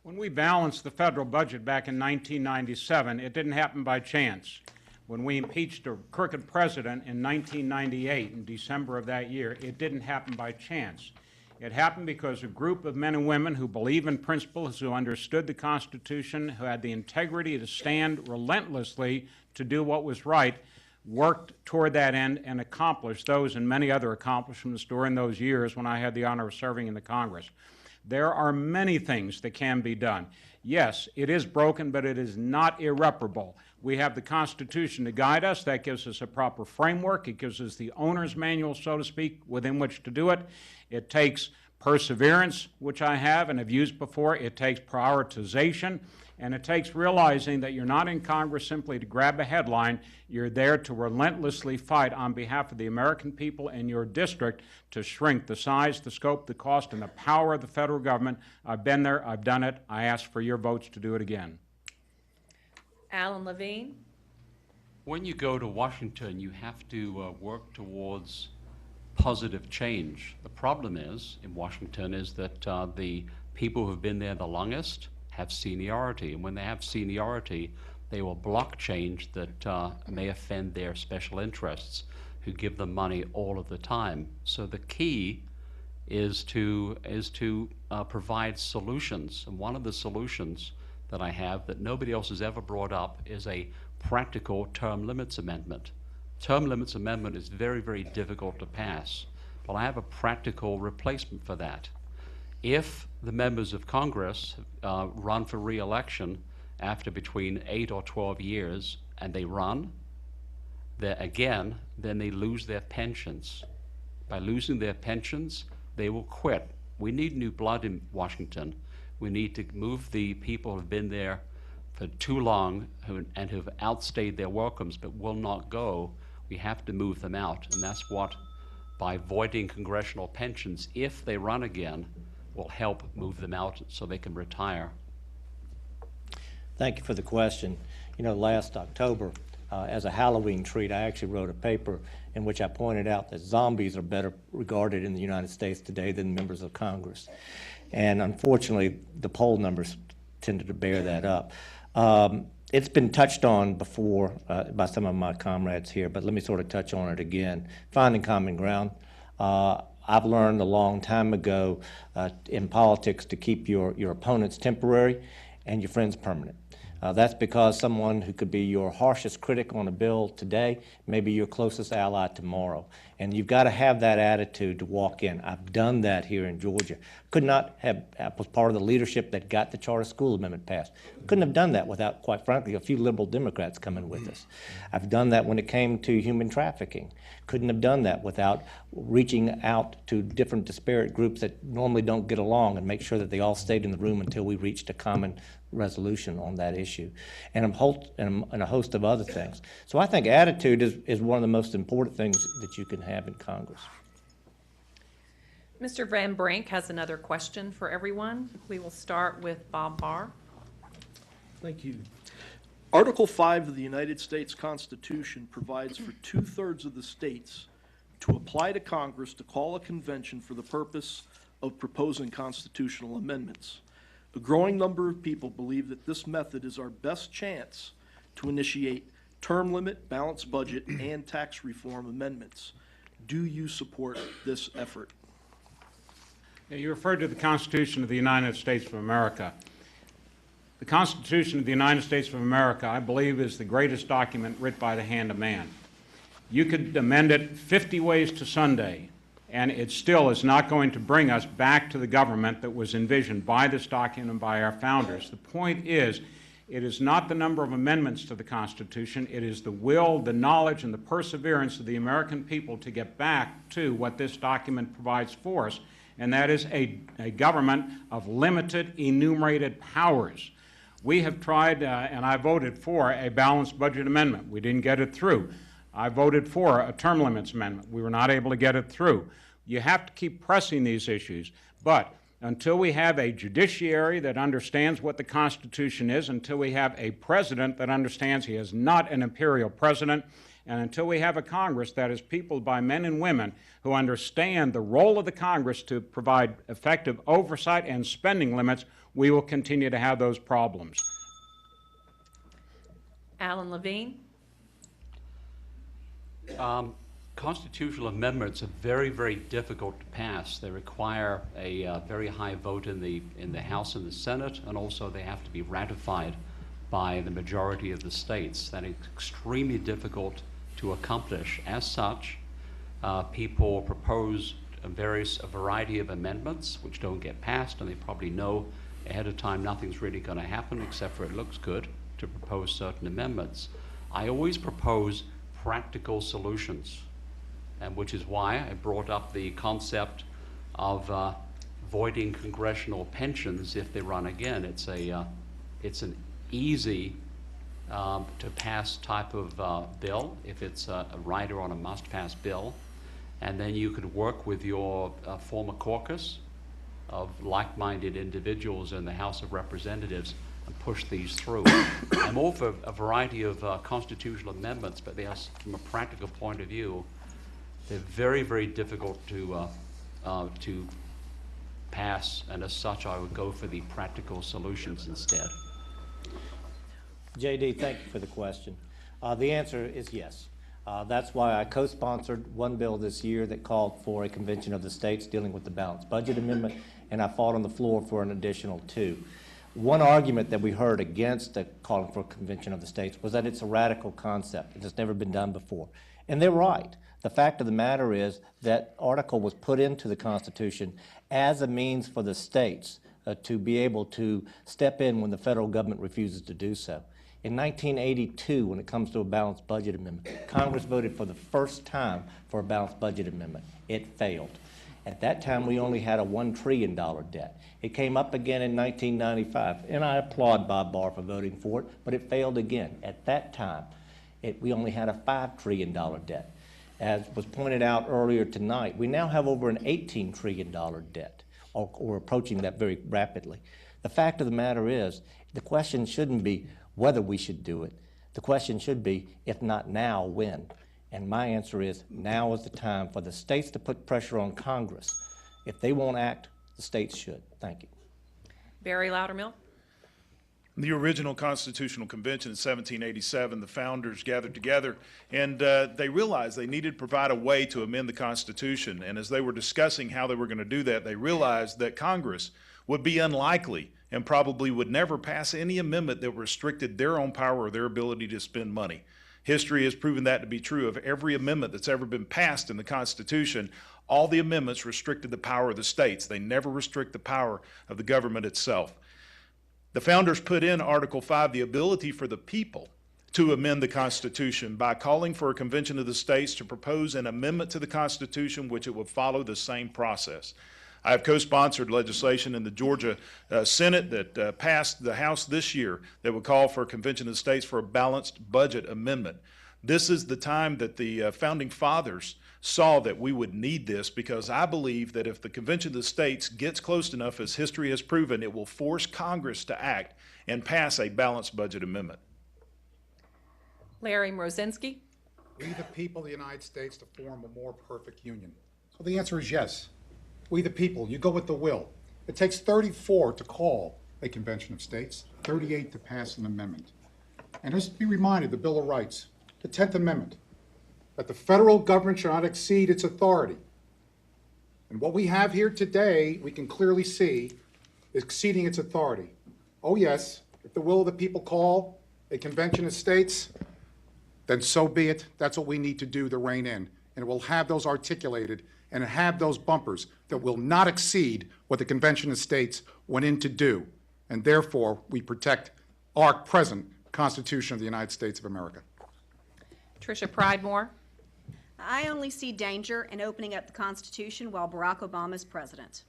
When we balanced the federal budget back in 1997, it didn't happen by chance. When we impeached a crooked president in 1998, in December of that year, it didn't happen by chance. It happened because a group of men and women who believe in principles, who understood the Constitution, who had the integrity to stand relentlessly to do what was right, worked toward that end and accomplished those and many other accomplishments during those years when I had the honor of serving in the Congress. There are many things that can be done. Yes, it is broken, but it is not irreparable. We have the Constitution to guide us. That gives us a proper framework. It gives us the owner's manual, so to speak, within which to do it. It takes perseverance, which I have and have used before. It takes prioritization. And it takes realizing that you're not in Congress simply to grab a headline. You're there to relentlessly fight on behalf of the American people in your district to shrink the size, the scope, the cost, and the power of the federal government. I've been there. I've done it. I ask for your votes to do it again. Alan Levene. When you go to Washington, you have to work towards positive change. The problem is, in Washington, is that the people who have been there the longest have seniority, and when they have seniority, they will block change that may offend their special interests, who give them money all of the time. So the key is to provide solutions, and one of the solutions that I have that nobody else has ever brought up is a practical term limits amendment. Term limits amendment is very, very difficult to pass, but I have a practical replacement for that. If the members of Congress run for re-election after between 8 or 12 years and they run, then they lose their pensions. By losing their pensions, they will quit. We need new blood in Washington. We need to move the people who have been there for too long and who've outstayed their welcomes but will not go. We have to move them out, and that's what, by voiding congressional pensions, if they run again, will help move them out so they can retire. Thank you for the question. You know, last October, as a Halloween treat, I actually wrote a paper in which I pointed out that zombies are better regarded in the United States today than members of Congress. And unfortunately, the poll numbers tended to bear that up. It's been touched on before by some of my comrades here, but let me sort of touch on it again. Finding common ground. I've learned a long time ago in politics to keep your opponents temporary and your friends permanent. That's because someone who could be your harshest critic on a bill today may be your closest ally tomorrow. And you've got to have that attitude to walk in. I've done that here in Georgia. Could not have, was part of the leadership that got the charter school amendment passed. Couldn't have done that without, quite frankly, a few liberal Democrats coming with us. I've done that when it came to human trafficking. Couldn't have done that without reaching out to different disparate groups that normally don't get along and make sure that they all stayed in the room until we reached a common resolution on that issue, and a host of other things. So I think attitude is one of the most important things that you can have in Congress. Mr. Van Brink has another question for everyone. We will start with Bob Barr. Thank you. Article 5 of the United States Constitution provides for 2/3 of the states to apply to Congress to call a convention for the purpose of proposing constitutional amendments. A growing number of people believe that this method is our best chance to initiate term limit, balanced budget, and tax reform amendments. Do you support this effort? You referred to the Constitution of the United States of America. The Constitution of the United States of America, I believe, is the greatest document written by the hand of man. You could amend it 50 ways to Sunday, and it still is not going to bring us back to the government that was envisioned by this document and by our founders. The point is, it is not the number of amendments to the Constitution, it is the will, the knowledge, and the perseverance of the American people to get back to what this document provides for us, and that is a government of limited enumerated powers. We have tried, and I voted for a balanced budget amendment. We didn't get it through. I voted for a term limits amendment. We were not able to get it through. You have to keep pressing these issues, but until we have a judiciary that understands what the Constitution is, until we have a president that understands he is not an imperial president, and until we have a Congress that is peopled by men and women who understand the role of the Congress to provide effective oversight and spending limits, we will continue to have those problems. Alan Levene. Constitutional amendments are very, very difficult to pass. They require a very high vote in the House and the Senate, and also they have to be ratified by the majority of the states. That is extremely difficult to accomplish. As such, people propose a variety of amendments which don't get passed, and they probably know ahead of time nothing's really going to happen except for it looks good to propose certain amendments. I always propose practical solutions, and which is why I brought up the concept of voiding congressional pensions if they run again. It's an easy to pass type of bill if it's a rider on a must-pass bill, and then you could work with your former caucus of like-minded individuals in the House of Representatives and push these through. I'm all for a variety of constitutional amendments, but they are, from a practical point of view, they're very, very difficult to pass, and as such, I would go for the practical solutions instead. J.D., thank you for the question. The answer is yes. That's why I co-sponsored one bill this year that called for a convention of the states dealing with the balanced budget amendment, and I fought on the floor for an additional 2. One argument that we heard against calling for a convention of the states was that it's a radical concept. It has never been done before. And they're right. The fact of the matter is that article was put into the Constitution as a means for the states to be able to step in when the federal government refuses to do so. In 1982, when it comes to a balanced budget amendment, Congress voted for the first time for a balanced budget amendment. It failed. At that time, we only had a $1 trillion debt. It came up again in 1995, and I applaud Bob Barr for voting for it, but it failed again. At that time, we only had a $5 trillion debt. As was pointed out earlier tonight, we now have over an $18 trillion debt, or approaching that very rapidly. The fact of the matter is, the question shouldn't be whether we should do it. The question should be, if not now, when? And my answer is, now is the time for the states to put pressure on Congress. If they won't act, the states should. Thank you. Barry Loudermilk. The original Constitutional Convention in 1787, the founders gathered together and they realized they needed to provide a way to amend the Constitution. And as they were discussing how they were going to do that, they realized that Congress would be unlikely and probably would never pass any amendment that restricted their own power or their ability to spend money. History has proven that to be true of every amendment that's ever been passed in the Constitution. All the amendments restricted the power of the states. They never restrict the power of the government itself. The founders put in Article 5 the ability for the people to amend the Constitution by calling for a convention of the states to propose an amendment to the Constitution which it would follow the same process. I have co-sponsored legislation in the Georgia Senate that passed the House this year that would call for a convention of the states for a balanced budget amendment. This is the time that the founding fathers saw that we would need this, because I believe that if the convention of the states gets close enough, as history has proven, it will force Congress to act and pass a balanced budget amendment. Larry Mrozinski. We, the people of the United States, to form a more perfect union. So the answer is yes. We, the people, you go with the will. It takes 34 to call a convention of states, 38 to pass an amendment. And just be reminded, the Bill of Rights, the 10th Amendment, that the federal government shall not exceed its authority. And what we have here today, we can clearly see, is exceeding its authority. Oh yes, if the will of the people call a convention of states, then so be it. That's what we need to do to rein in. And it will have those articulated and have those bumpers that will not exceed what the Convention of States went in to do. And therefore, we protect our present Constitution of the United States of America. Trisha Pridemore. I only see danger in opening up the Constitution while Barack Obama is president.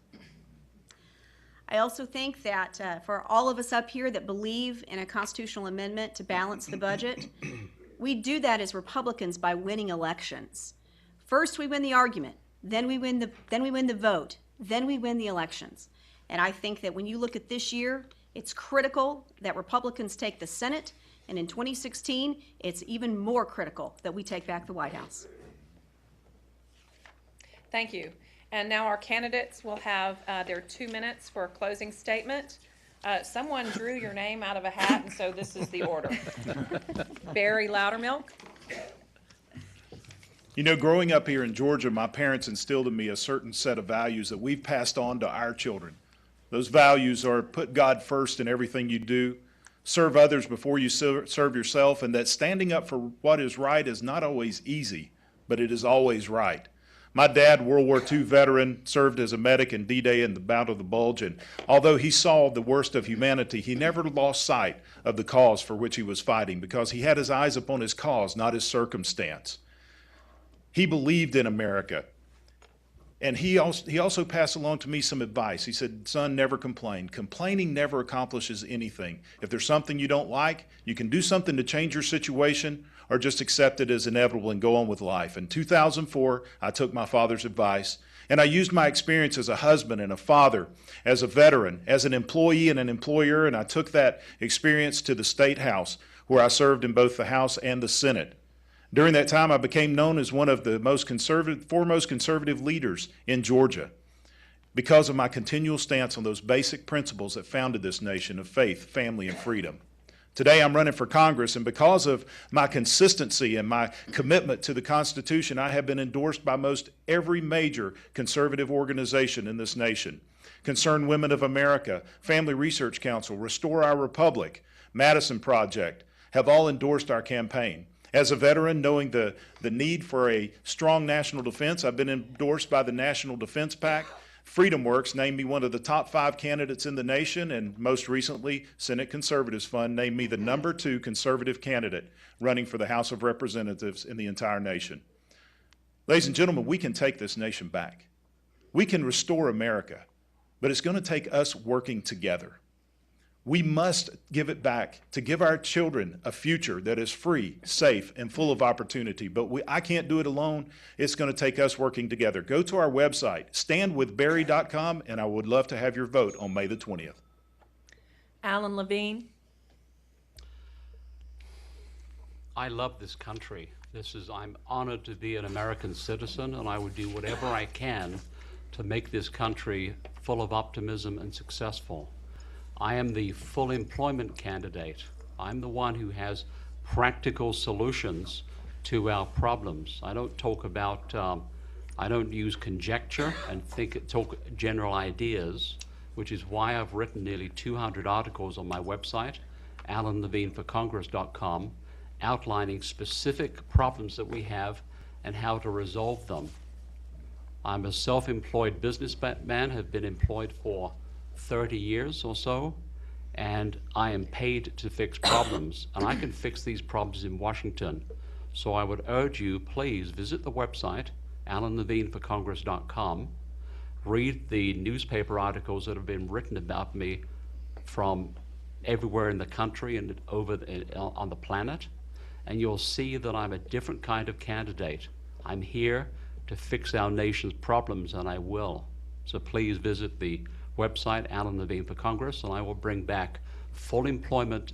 I also think that for all of us up here that believe in a constitutional amendment to balance the budget, we do that as Republicans by winning elections. First, we win the argument. Then we win the vote. Then we win the elections. And I think that when you look at this year, it's critical that Republicans take the Senate, and in 2016, it's even more critical that we take back the White House. Thank you. And now our candidates will have their 2 minutes for a closing statement. Someone drew your name out of a hat, and so this is the order. Barry Loudermilk. You know, growing up here in Georgia, my parents instilled in me a certain set of values that we've passed on to our children. Those values are put God first in everything you do, serve others before you serve yourself, and that standing up for what is right is not always easy, but it is always right. My dad, World War II veteran, served as a medic in D-Day in the Battle of the Bulge, and although he saw the worst of humanity, he never lost sight of the cause for which he was fighting, because he had his eyes upon his cause, not his circumstance. He believed in America. And he also passed along to me some advice. He said, son, never complain. Complaining never accomplishes anything. If there's something you don't like, you can do something to change your situation, or just accept it as inevitable and go on with life. In 2004, I took my father's advice, and I used my experience as a husband and a father, as a veteran, as an employee and an employer, and I took that experience to the State House, where I served in both the House and the Senate. During that time, I became known as one of the foremost conservative leaders in Georgia because of my continual stance on those basic principles that founded this nation of faith, family, and freedom. Today, I'm running for Congress, and because of my consistency and my commitment to the Constitution, I have been endorsed by most every major conservative organization in this nation. Concerned Women of America, Family Research Council, Restore Our Republic, Madison Project have all endorsed our campaign. As a veteran, knowing the need for a strong national defense, I've been endorsed by the National Defense PAC. Freedom Works named me one of the top 5 candidates in the nation, and most recently, Senate Conservatives Fund named me the #2 conservative candidate running for the House of Representatives in the entire nation. Ladies and gentlemen, we can take this nation back. We can restore America, but it's going to take us working together. We must give it back to give our children a future that is free, safe, and full of opportunity. But I can't do it alone. It's going to take us working together. Go to our website, standwithbarry.com, and I would love to have your vote on May the 20th. Alan Levene. I love this country. I'm honored to be an American citizen, and I would do whatever I can to make this country full of optimism and successful. I am the full employment candidate. I'm the one who has practical solutions to our problems. I don't talk about, I don't use conjecture and talk general ideas, which is why I've written nearly 200 articles on my website, alanleveneforcongress.com, outlining specific problems that we have and how to resolve them. I'm a self-employed businessman, have been employed for 30 years or so, and I am paid to fix problems, and I can fix these problems in Washington. So I would urge you, please visit the website, alanleveneforcongress.com, read the newspaper articles that have been written about me from everywhere in the country and on the planet, and you'll see that I'm a different kind of candidate. I'm here to fix our nation's problems, and I will. So please visit the website, Alan Levene for Congress, and I will bring back full employment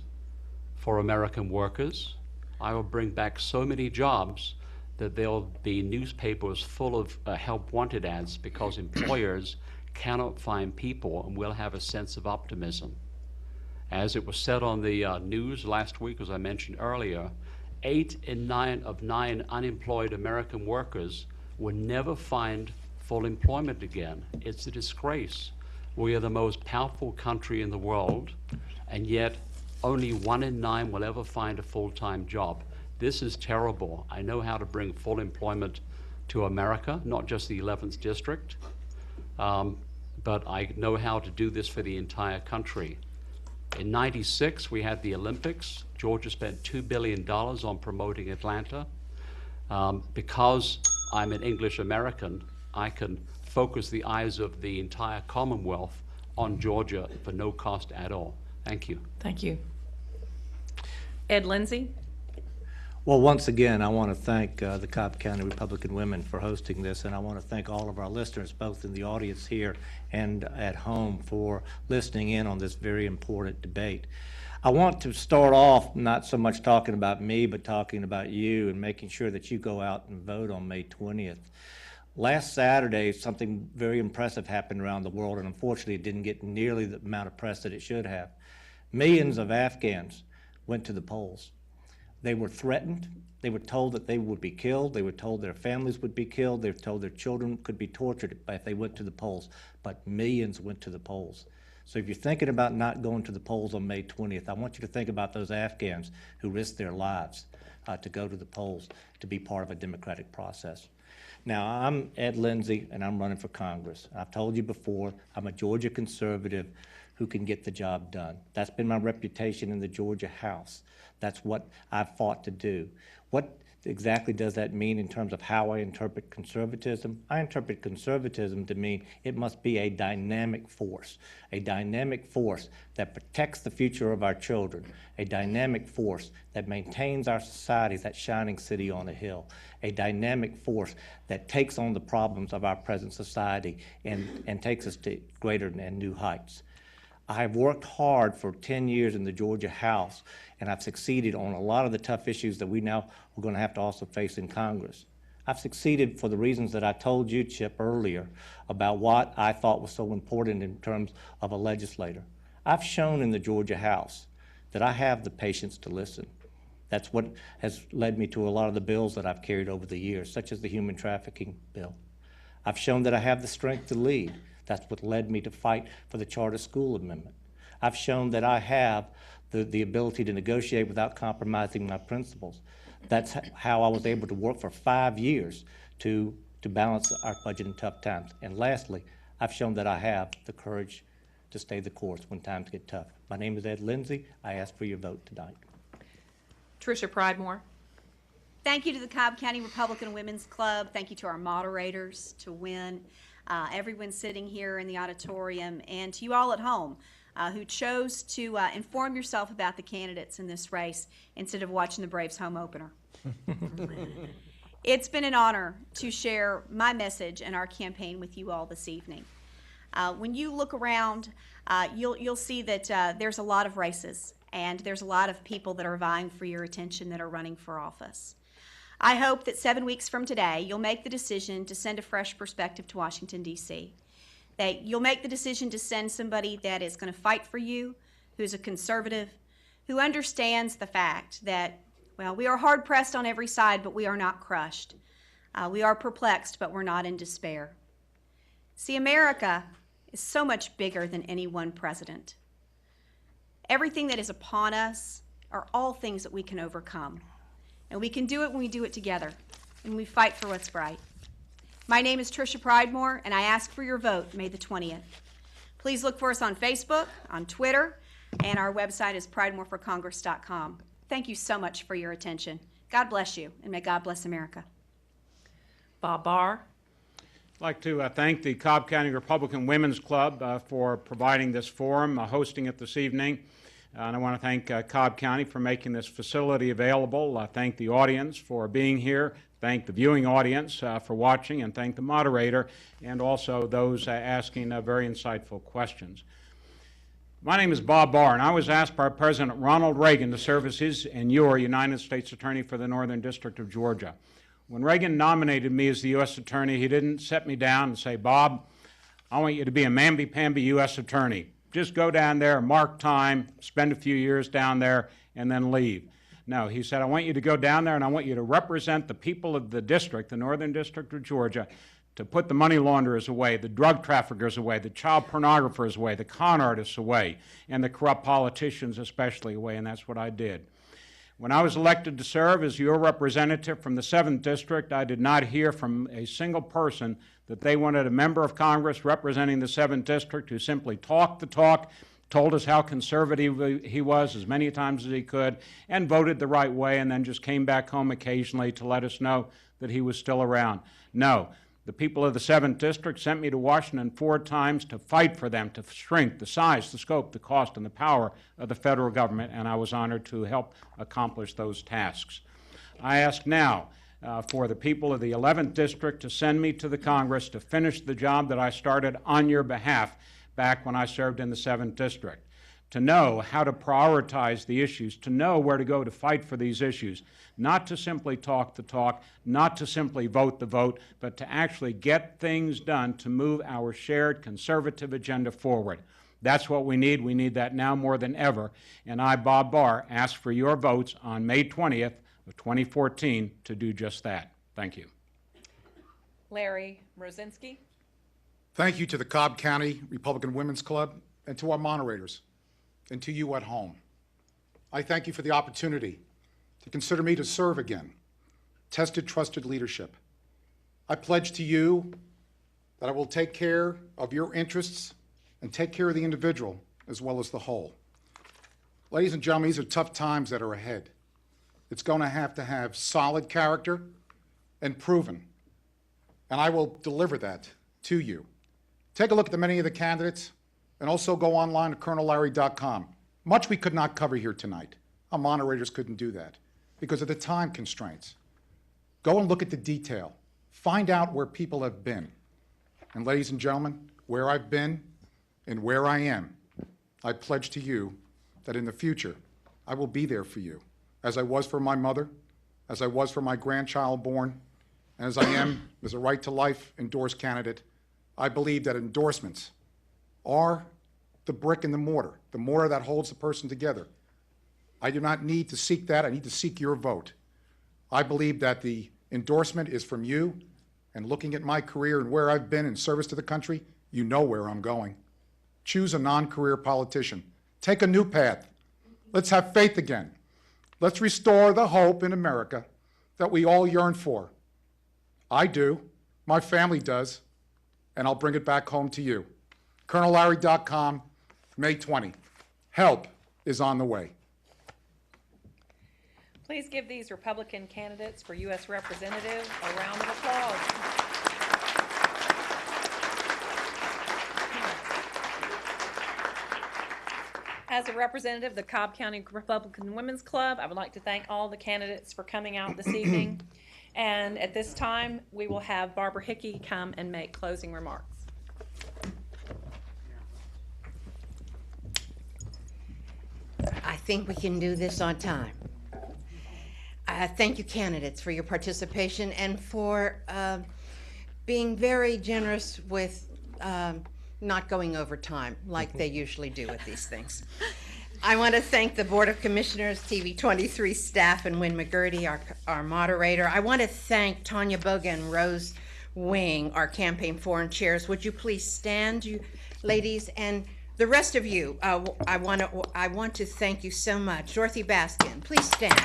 for American workers. I will bring back so many jobs that there'll be newspapers full of help wanted ads because employers cannot find people, and we'll have a sense of optimism. As it was said on the news last week, as I mentioned earlier, 8 in 9 of 9 unemployed American workers will never find full employment again. It's a disgrace. We are the most powerful country in the world, and yet only 1 in 9 will ever find a full-time job. This is terrible. I know how to bring full employment to America, not just the 11th District, but I know how to do this for the entire country. In '96, we had the Olympics. Georgia spent $2 billion on promoting Atlanta. Because I'm an English American, I can focus the eyes of the entire Commonwealth on Georgia for no cost at all. Thank you. Thank you. Ed Lindsey. Well, once again, I want to thank the Cobb County Republican Women for hosting this, and I want to thank all of our listeners, both in the audience here and at home, for listening in on this very important debate. I want to start off not so much talking about me, but talking about you and making sure that you go out and vote on May 20th. Last Saturday, something very impressive happened around the world, and unfortunately it didn't get nearly the amount of press that it should have. Millions of Afghans went to the polls. They were threatened. They were told that they would be killed. They were told their families would be killed. They were told their children could be tortured if they went to the polls. But millions went to the polls. So if you're thinking about not going to the polls on May 20th, I want you to think about those Afghans who risked their lives to go to the polls to be part of a democratic process. Now, I'm Ed Lindsey, and I'm running for Congress. I've told you before, I'm a Georgia conservative who can get the job done. That's been my reputation in the Georgia House. That's what I've fought to do. What exactly does that mean in terms of how I interpret conservatism? I interpret conservatism to mean it must be a dynamic force that protects the future of our children, a dynamic force that maintains our society, that shining city on a hill, a dynamic force that takes on the problems of our present society and takes us to greater and new heights. I've worked hard for 10 years in the Georgia House, and I've succeeded on a lot of the tough issues that we now are going to have to also face in Congress. I've succeeded for the reasons that I told you, Chip, earlier about what I thought was so important in terms of a legislator. I've shown in the Georgia House that I have the patience to listen. That's what has led me to a lot of the bills that I've carried over the years, such as the human trafficking bill. I've shown that I have the strength to lead. That's what led me to fight for the charter school amendment. I've shown that I have the ability to negotiate without compromising my principles. That's how I was able to work for 5 years to balance our budget in tough times. And lastly, I've shown that I have the courage to stay the course when times get tough. My name is Ed Lindsey. I ask for your vote tonight. Trisha Pridemore. Thank you to the Cobb County Republican Women's Club. Thank you to our moderators, to Win. everyone sitting here in the auditorium, and to you all at home who chose to inform yourself about the candidates in this race instead of watching the Braves home opener. It's been an honor to share my message and our campaign with you all this evening. When you look around, you'll see that there's a lot of races, and there's a lot of people that are vying for your attention that are running for office. I hope that 7 weeks from today, you'll make the decision to send a fresh perspective to Washington, D.C., that you'll make the decision to send somebody that is going to fight for you, who's a conservative, who understands the fact that, well, we are hard-pressed on every side, but we are not crushed. We are perplexed, but we're not in despair. See, America is so much bigger than any one president. Everything that is upon us are all things that we can overcome. And we can do it when we do it together, and we fight for what's right. My name is Trisha Pridemore, and I ask for your vote May the 20th. Please look for us on Facebook, on Twitter, and our website is pridemoreforcongress.com. Thank you so much for your attention. God bless you, and may God bless America. Bob Barr. I'd like to thank the Cobb County Republican Women's Club for providing this forum, hosting it this evening. And I want to thank Cobb County for making this facility available. Thank the audience for being here. Thank the viewing audience for watching, and thank the moderator and also those asking very insightful questions. My name is Bob Barr, and I was asked by President Ronald Reagan to serve as his and your United States Attorney for the Northern District of Georgia. When Reagan nominated me as the U.S. Attorney, he didn't set me down and say, Bob, I want you to be a mamby-pamby U.S. Attorney. Just go down there, mark time, spend a few years down there, and then leave. No, he said, I want you to go down there and I want you to represent the people of the district, the Northern District of Georgia, to put the money launderers away, the drug traffickers away, the child pornographers away, the con artists away, and the corrupt politicians especially away, and that's what I did. When I was elected to serve as your representative from the 7th District, I did not hear from a single person that they wanted a member of Congress representing the 7th District who simply talked the talk, told us how conservative he was as many times as he could, and voted the right way, and then just came back home occasionally to let us know that he was still around. No. The people of the 7th District sent me to Washington 4 times to fight for them, to shrink the size, the scope, the cost, and the power of the federal government, and I was honored to help accomplish those tasks. I ask now for the people of the 11th District to send me to the Congress to finish the job that I started on your behalf back when I served in the 7th District, to know how to prioritize the issues, to know where to go to fight for these issues, not to simply talk the talk, not to simply vote the vote, but to actually get things done to move our shared conservative agenda forward. That's what we need. We need that now more than ever. And I, Bob Barr, ask for your votes on May 20th of 2014 to do just that. Thank you. Larry Mrozinski. Thank you to the Cobb County Republican Women's Club and to our moderators and to you at home. I thank you for the opportunity to consider me to serve again. Tested, trusted leadership. I pledge to you that I will take care of your interests and take care of the individual as well as the whole. Ladies and gentlemen, these are tough times that are ahead. It's going to have solid character and proven, and I will deliver that to you. Take a look at many of the candidates, and also go online to colonellarry.com. Much we could not cover here tonight. Our moderators couldn't do that because of the time constraints. Go and look at the detail. Find out where people have been. And ladies and gentlemen, where I've been and where I am, I pledge to you that in the future, I will be there for you, as I was for my mother, as I was for my grandchild born, and as I am as a Right to Life endorsed candidate. I believe that endorsements are the brick and the mortar that holds the person together. I do not need to seek that. I need to seek your vote. I believe that the endorsement is from you, and looking at my career and where I've been in service to the country, you know where I'm going. Choose a non-career politician. Take a new path. Let's have faith again. Let's restore the hope in America that we all yearn for. I do. My family does. And I'll bring it back home to you. colonellarry.com, May 20. Help is on the way. Please give these Republican candidates for U.S. Representative a round of applause. As a representative of the Cobb County Republican Women's Club, I would like to thank all the candidates for coming out this evening. And at this time, we will have Barbara Hickey come and make closing remarks. I think we can do this on time. Thank you, candidates, for your participation and for being very generous with not going over time like they usually do with these things. I want to thank the Board of Commissioners, TV23 staff, and Wynn McGurty, our moderator. I want to thank Tanya Boga and Rose Wing, our campaign forum chairs. Would you please stand, you ladies, and the rest of you? I want to thank you so much. Dorothy Baskin, please stand.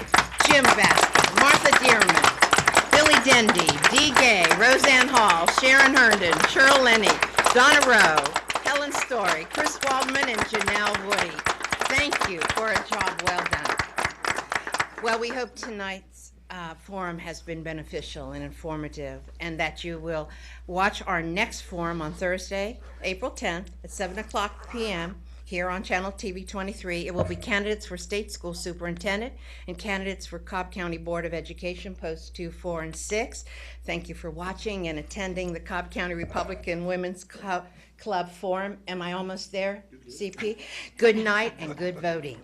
Jim Baskin, Martha Dearman, Billy Dendy, Dee Gay, Roseanne Hall, Sharon Herndon, Cheryl Lenny, Donna Rowe, Helen Story, Chris Waldman, and Janelle Woody. Thank you for a job well done. Well, we hope tonight's forum has been beneficial and informative, and that you will watch our next forum on Thursday, April 10th at 7:00 p.m. here on Channel TV 23. It will be candidates for state school superintendent and candidates for Cobb County Board of Education, posts 2, 4, and 6. Thank you for watching and attending the Cobb County Republican Women's Club Forum. Am I almost there, CP? Good night and good voting.